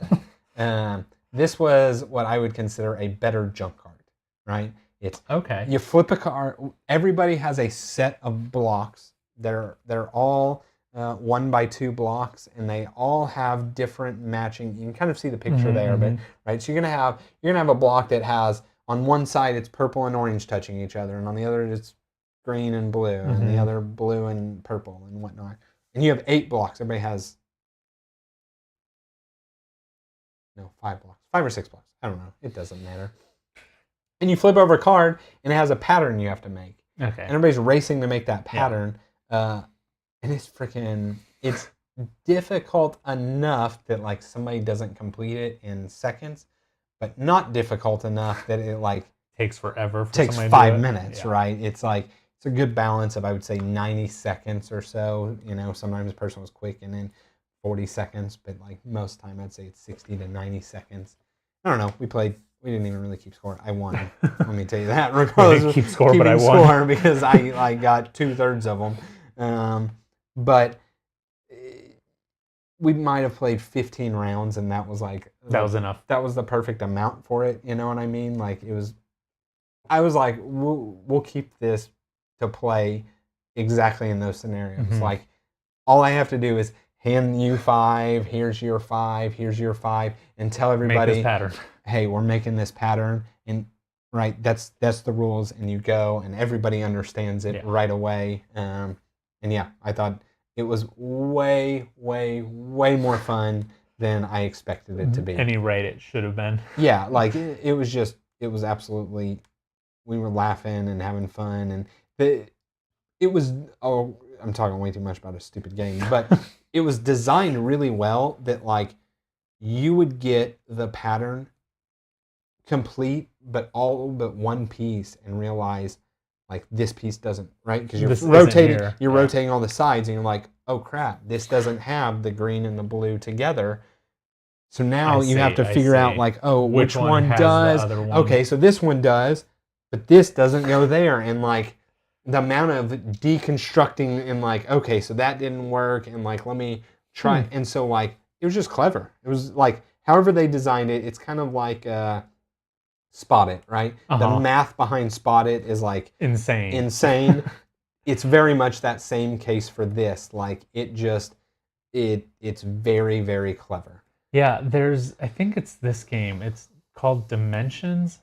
that. This was what I would consider a better junk card, right? It's okay. You flip a card. Everybody has a set of blocks. They're all 1x2 blocks, and they all have different matching. You can kind of see the picture there, but right. So you're gonna have a block that has on one side it's purple and orange touching each other, and on the other it's green and blue, and the other blue and purple and whatnot. And you have 8 blocks. Everybody has 5 blocks, 5 or 6 blocks. I don't know. It doesn't matter. And you flip over a card, and it has a pattern you have to make. Okay. And everybody's racing to make that pattern. Yeah. And it's difficult enough that like somebody doesn't complete it in seconds, but not difficult enough that it like takes forever. Takes 5 minutes, right? It's like it's a good balance of I would say 90 seconds or so. Sometimes the person was quick and then 40 seconds, but like most time I'd say it's 60 to 90 seconds. I don't know. We didn't even really keep score. I won. Let me tell you that. Regardless of keep score, but I won because I got 2/3 of them. But we might have played 15 rounds, and that was enough. That was the perfect amount for it. You know what I mean? Like it was. I was like, we'll keep this to play exactly in those scenarios. Like all I have to do is hand you 5. Here's your 5. Here's your 5, and tell everybody, make this pattern. Hey, we're making this pattern, and right, that's the rules, and you go, and everybody understands it right away. And yeah, I thought it was way, way, way more fun than I expected it to be. Any rate, it should have been. Yeah, like it was absolutely. We were laughing and having fun, and it was. Oh, I'm talking way too much about a stupid game, but it was designed really well that like you would get the pattern complete, but all but one piece, and realize like this piece doesn't, right? Because you're rotating all the sides, and you're like, oh crap, this doesn't have the green and the blue together. So now you have to figure out like, oh, which one does? Okay, so this one does, but this doesn't go there, and like the amount of deconstructing and like, okay, so that didn't work, and like let me try, and so like it was just clever. It was like however they designed it. It's kind of like Spot It, right? The math behind Spot It is like insane. It's very much that same case for this. Like it's very, very clever. Yeah, I think it's this game. It's called Dimensions.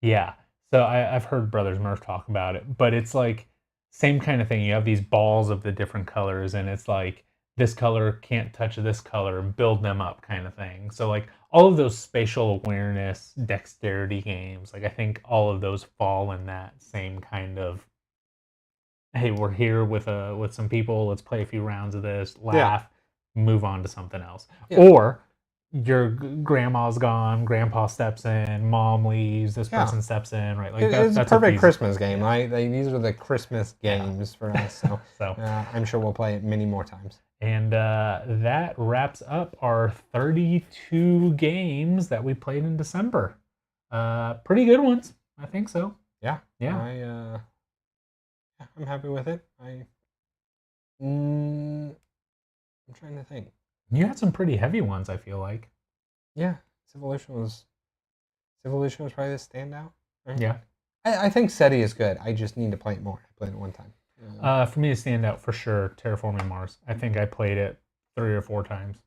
Yeah. So I've heard Brothers Murph talk about it, but it's like same kind of thing. You have these balls of the different colors, and it's like this color can't touch this color, build them up kind of thing. So like all of those spatial awareness, dexterity games, like I think all of those fall in that same kind of, hey, we're here with some people, let's play a few rounds of this, laugh, move on to something else. Yeah. Or your grandma's gone, grandpa steps in, mom leaves, this person steps in, right? Like it's a perfect Christmas game, right? These are the Christmas games for us. So I'm sure we'll play it many more times. And that wraps up our 32 games that we played in December. Pretty good ones. I think so. Yeah. Yeah. I'm happy with it. I'm trying to think. You had some pretty heavy ones, I feel like. Yeah, Civilization was probably the standout. Right? Yeah. I think SETI is good. I just need to play it more. I played it one time. For me, to stand out for sure, Terraforming Mars. I think I played it 3 or 4 times.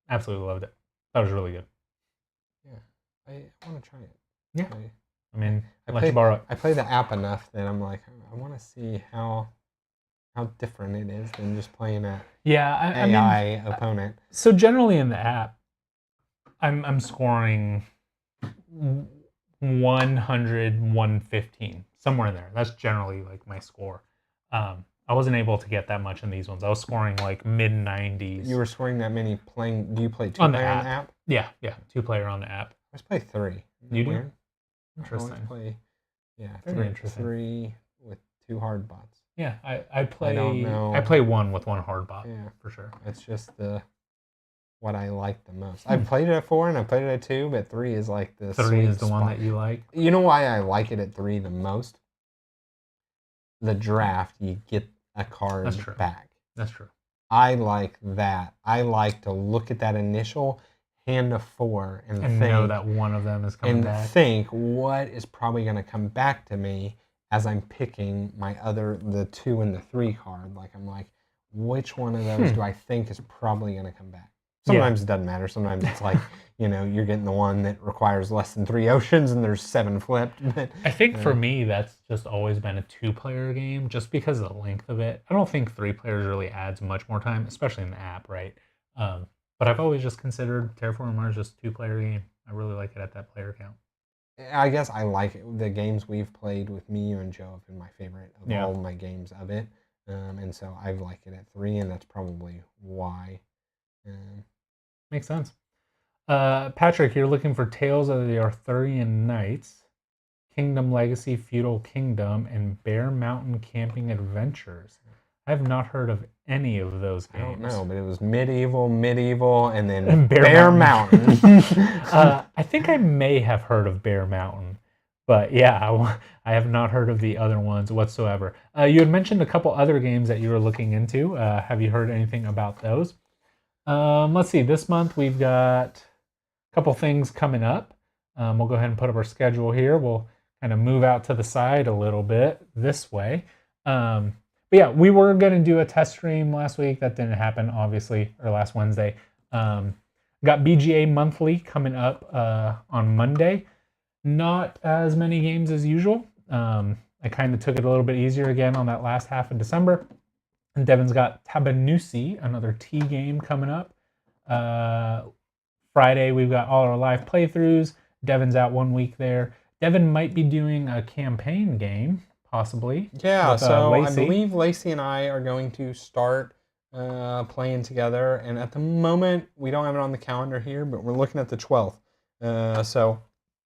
Absolutely loved it. That was really good. Yeah, I want to try it. Yeah. I mean, let you borrow it. I play the app enough that I'm like, I want to see how different it is than just playing a AI opponent. So generally in the app, I'm scoring 100, 115, somewhere in there. That's generally like my score. I wasn't able to get that much in these ones. I was scoring like mid 90s. You were scoring that many playing? Do you play 2-player on the app? Yeah, 2-player on the app. I just play 3. You do? Interesting. I play, Very interesting. 3 with 2 hard bots. Yeah, I play. I don't know. I play 1 with 1 hard bot. Yeah, for sure. It's just what I like the most. I've played it at 4 and I played it at 2, but 3 is like the 3 is the one that you like. You know why I like it at 3 the most? The draft, you get a card back. That's true. I like that. I like to look at that initial hand of 4 and think, know that one of them is coming back. And think what is probably going to come back to me as I'm picking the 2 and the 3 card. Like I'm like, which one of those do I think is probably going to come back? Sometimes it doesn't matter. Sometimes it's like, you're getting the one that requires less than 3 oceans and there's 7 flipped. But, I think for me, that's just always been a 2-player game just because of the length of it. I don't think 3 players really adds much more time, especially in the app, right? But I've always just considered Terraforming Mars just a 2-player game. I really like it at that player count. I guess I like it. The games we've played with me, you, and Joe have been my favorite of all of my games of it. And so I like it at 3, and that's probably why. Makes sense. Patrick, you're looking for Tales of the Arthurian Knights, Kingdom Legacy Feudal Kingdom, and Bear Mountain Camping Adventures. I have not heard of any of those games. I don't know, but it was medieval, and then Bear Mountain. I think I may have heard of Bear Mountain, but yeah, I have not heard of the other ones whatsoever. You had mentioned a couple other games that you were looking into. Have you heard anything about those? Let's see. This month we've got a couple things coming up. We'll go ahead and put up our schedule here. We'll kind of move out to the side a little bit this way. But yeah, we were going to do a test stream last week. That didn't happen, obviously, or last Wednesday. Got BGA Monthly coming up on Monday. Not as many games as usual. I kind of took it a little bit easier again on that last half of December. And Devin's got Tabanusi, another T game coming up. Friday, we've got all our live playthroughs. Devin's out 1 week there. Devin might be doing a campaign game, possibly. Yeah, so Lacey. I believe Lacey and I are going to start playing together. And at the moment, we don't have it on the calendar here, but we're looking at the 12th. So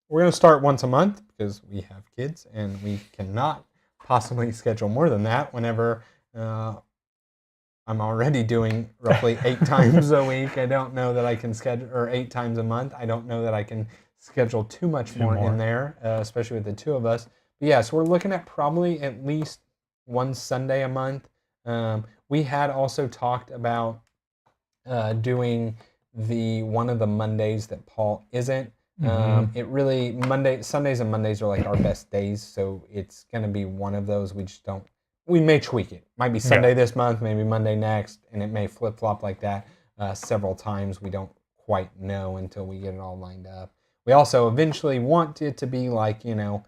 we're going to start once a month because we have kids and we cannot possibly schedule more than that whenever I'm already doing roughly 8 times a week. I don't know that I can schedule, or 8 times a month. I don't know that I can schedule too much more in there, especially with the 2 of us. But yeah, so we're looking at probably at least 1 Sunday a month. We had also talked about doing one of the Mondays that Paul isn't. It really Sundays and Mondays are like our best days, so it's gonna be one of those. We may tweak it. Might be Sunday this month, maybe Monday next, and it may flip flop like that several times. We don't quite know until we get it all lined up. We also eventually want it to be like the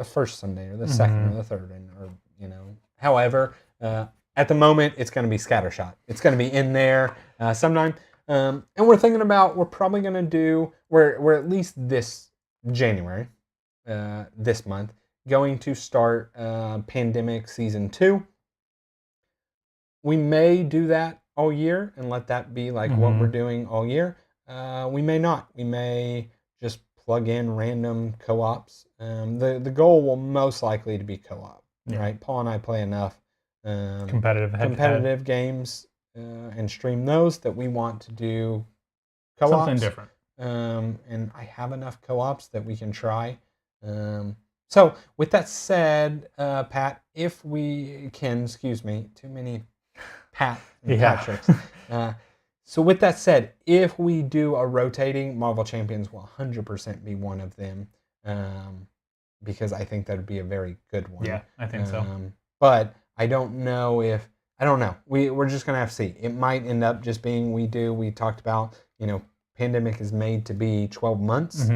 first Sunday or the second or the third, However, at the moment it's going to be scattershot. It's going to be in there sometime. And we're thinking about, we're probably going to do, we're at least this January, this month, going to start Pandemic Season 2. We may do that all year and let that be like what we're doing all year. We may not. We may just plug in random co-ops. The goal will most likely to be co-op, right? Paul and I play enough competitive games and stream those that we want to do co-ops. Something different. And I have enough co-ops that we can try. So with that said, Pat, if we can, excuse me, too many Pat and Patricks. So with that said, if we do a rotating, Marvel Champions will 100% be one of them, because I think that would be a very good one. Yeah, I think so. But I don't know. We're just gonna have to see. It might end up just being we talked about, pandemic is made to be 12 months.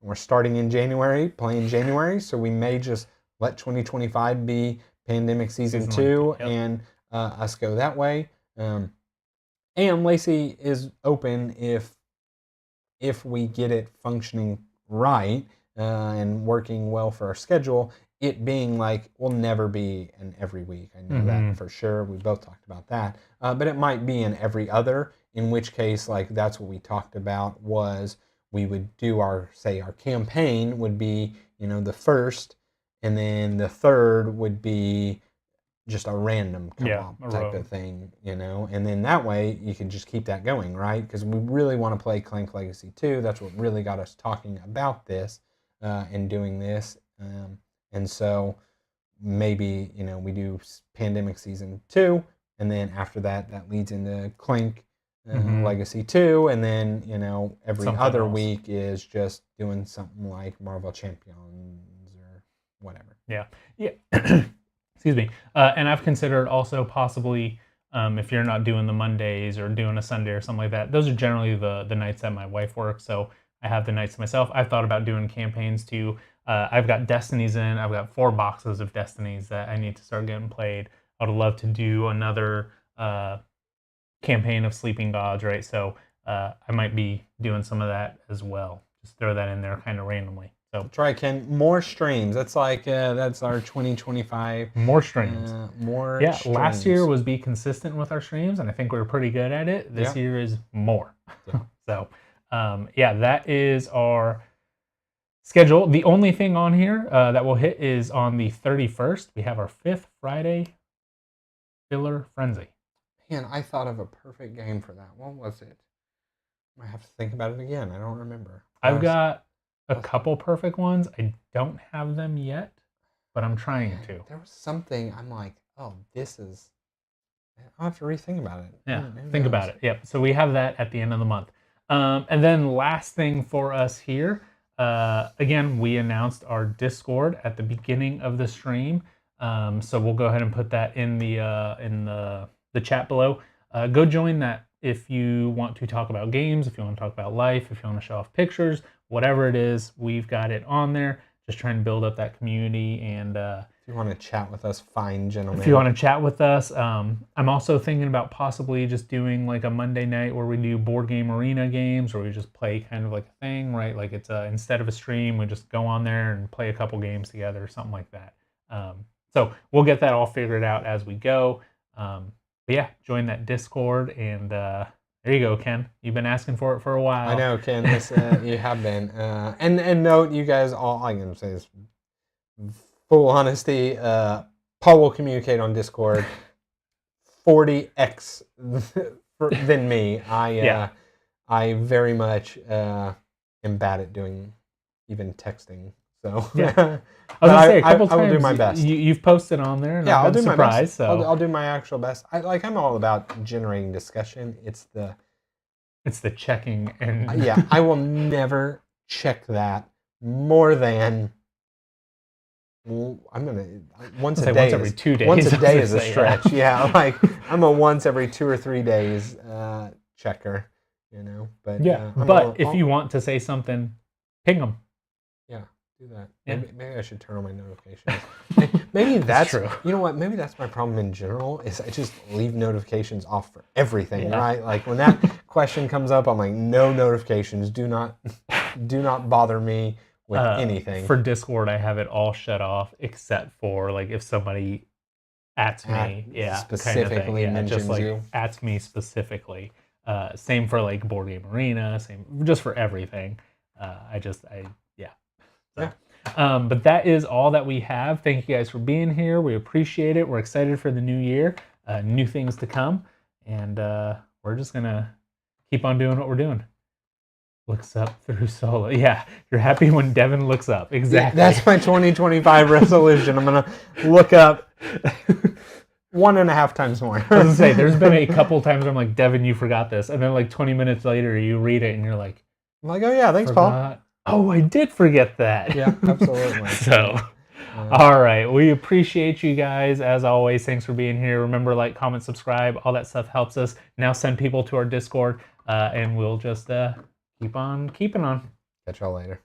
We're starting in January, playing January, so we may just let 2025 be pandemic season 2, yep. And us go that way. And Lacey is open if we get it functioning right and working well for our schedule, it being like we'll never be an every week. I know that for sure. We both talked about that. But it might be an every other, in which case, like, that's what we talked about was we would do our campaign would be, the first, and then the third would be just a random co-op type of thing, and then that way you can just keep that going, right? Because we really want to play Clank Legacy 2. That's what really got us talking about this and doing this. And so maybe, we do Pandemic Season 2, and then after that leads into Clank Legacy 2, and then, every something other else. Week is just doing something like Marvel Champions or whatever. Yeah. Excuse me. And I've considered also possibly, if you're not doing the Mondays or doing a Sunday or something like that, those are generally the nights that my wife works. So I have the nights to myself. I've thought about doing campaigns too. I've got Destinies in. I've got 4 boxes of Destinies that I need to start getting played. I would love to do another campaign of Sleeping Gods, right? So I might be doing some of that as well. Just throw that in there kind of randomly. So try, Ken. More streams. That's like that's our 2025. More streams. More. Yeah. Streams. Last year was be consistent with our streams, and I think we were pretty good at it. This year is more. Yeah. So, that is our schedule. The only thing on here that we'll hit is on the 31st. We have our 5th Friday filler frenzy. Man, I thought of a perfect game for that. What was it? I have to think about it again. I don't remember. I've got a couple perfect ones. I don't have them yet, but I'm trying to. There was something I'm like, oh, this is. I'll have to rethink about it. Yeah, think about it. Yep. So we have that at the end of the month. And then last thing for us here, again, we announced our Discord at the beginning of the stream. So we'll go ahead and put that in the chat below. Go join that if you want to talk about games, if you want to talk about life, if you want to show off pictures, whatever it is, we've got it on there. Just trying to build up that community. And if you want to chat with us, fine, gentlemen. If you want to chat with us, I'm also thinking about possibly just doing like a Monday night where we do board game arena games, or we just play kind of like a thing, right? Like it's instead of a stream, we just go on there and play a couple games together or something like that. So we'll get that all figured out as we go. But yeah, join that Discord, and there you go, Ken. You've been asking for it for a while. I know, Ken. This, you have been. And note, you guys, all I can say is full honesty. Paul will communicate on Discord 40x than me. I very much am bad at doing even texting. So yeah. I was gonna say a couple times. I will do my best. You've posted on there, and I'll do my best. So I'll do my actual best. I'm all about generating discussion. It's the checking and I will never check that more than once a day. Once every 2 days. Once a day is a stretch. Yeah, like I'm a once every 2 or 3 days checker. But but if you want to say something, ping them. Do that. Yeah. Maybe I should turn on my notifications. Maybe that's true. You know what? Maybe that's my problem in general. Is I just leave notifications off for everything, right? Like when that question comes up, I'm like, no notifications. Do not bother me with anything. For Discord, I have it all shut off except for like if somebody ats me, specifically kind of thing. Mentions you. Asks me specifically. Same for like Board Game Arena. Same just for everything. But that is all that we have. Thank you guys for being here. We appreciate it. We're excited for the new year, new things to come, and we're just gonna keep on doing what we're doing. looks up through solo. Yeah, you're happy when Devin looks up. Exactly. That's my 2025 resolution. I'm gonna look up 1.5 times more. I was gonna say, there's been a couple times where I'm like, Devin, you forgot this, and then like 20 minutes later, you read it and you're like, I'm like, oh yeah, thanks, Paul. Oh, I did forget that. Yeah, absolutely. So, all right, we appreciate you guys as always. Thanks for being here. Remember, like, comment, subscribe. All that stuff helps us. Now send people to our Discord, and we'll just keep on keeping on. Catch y'all later.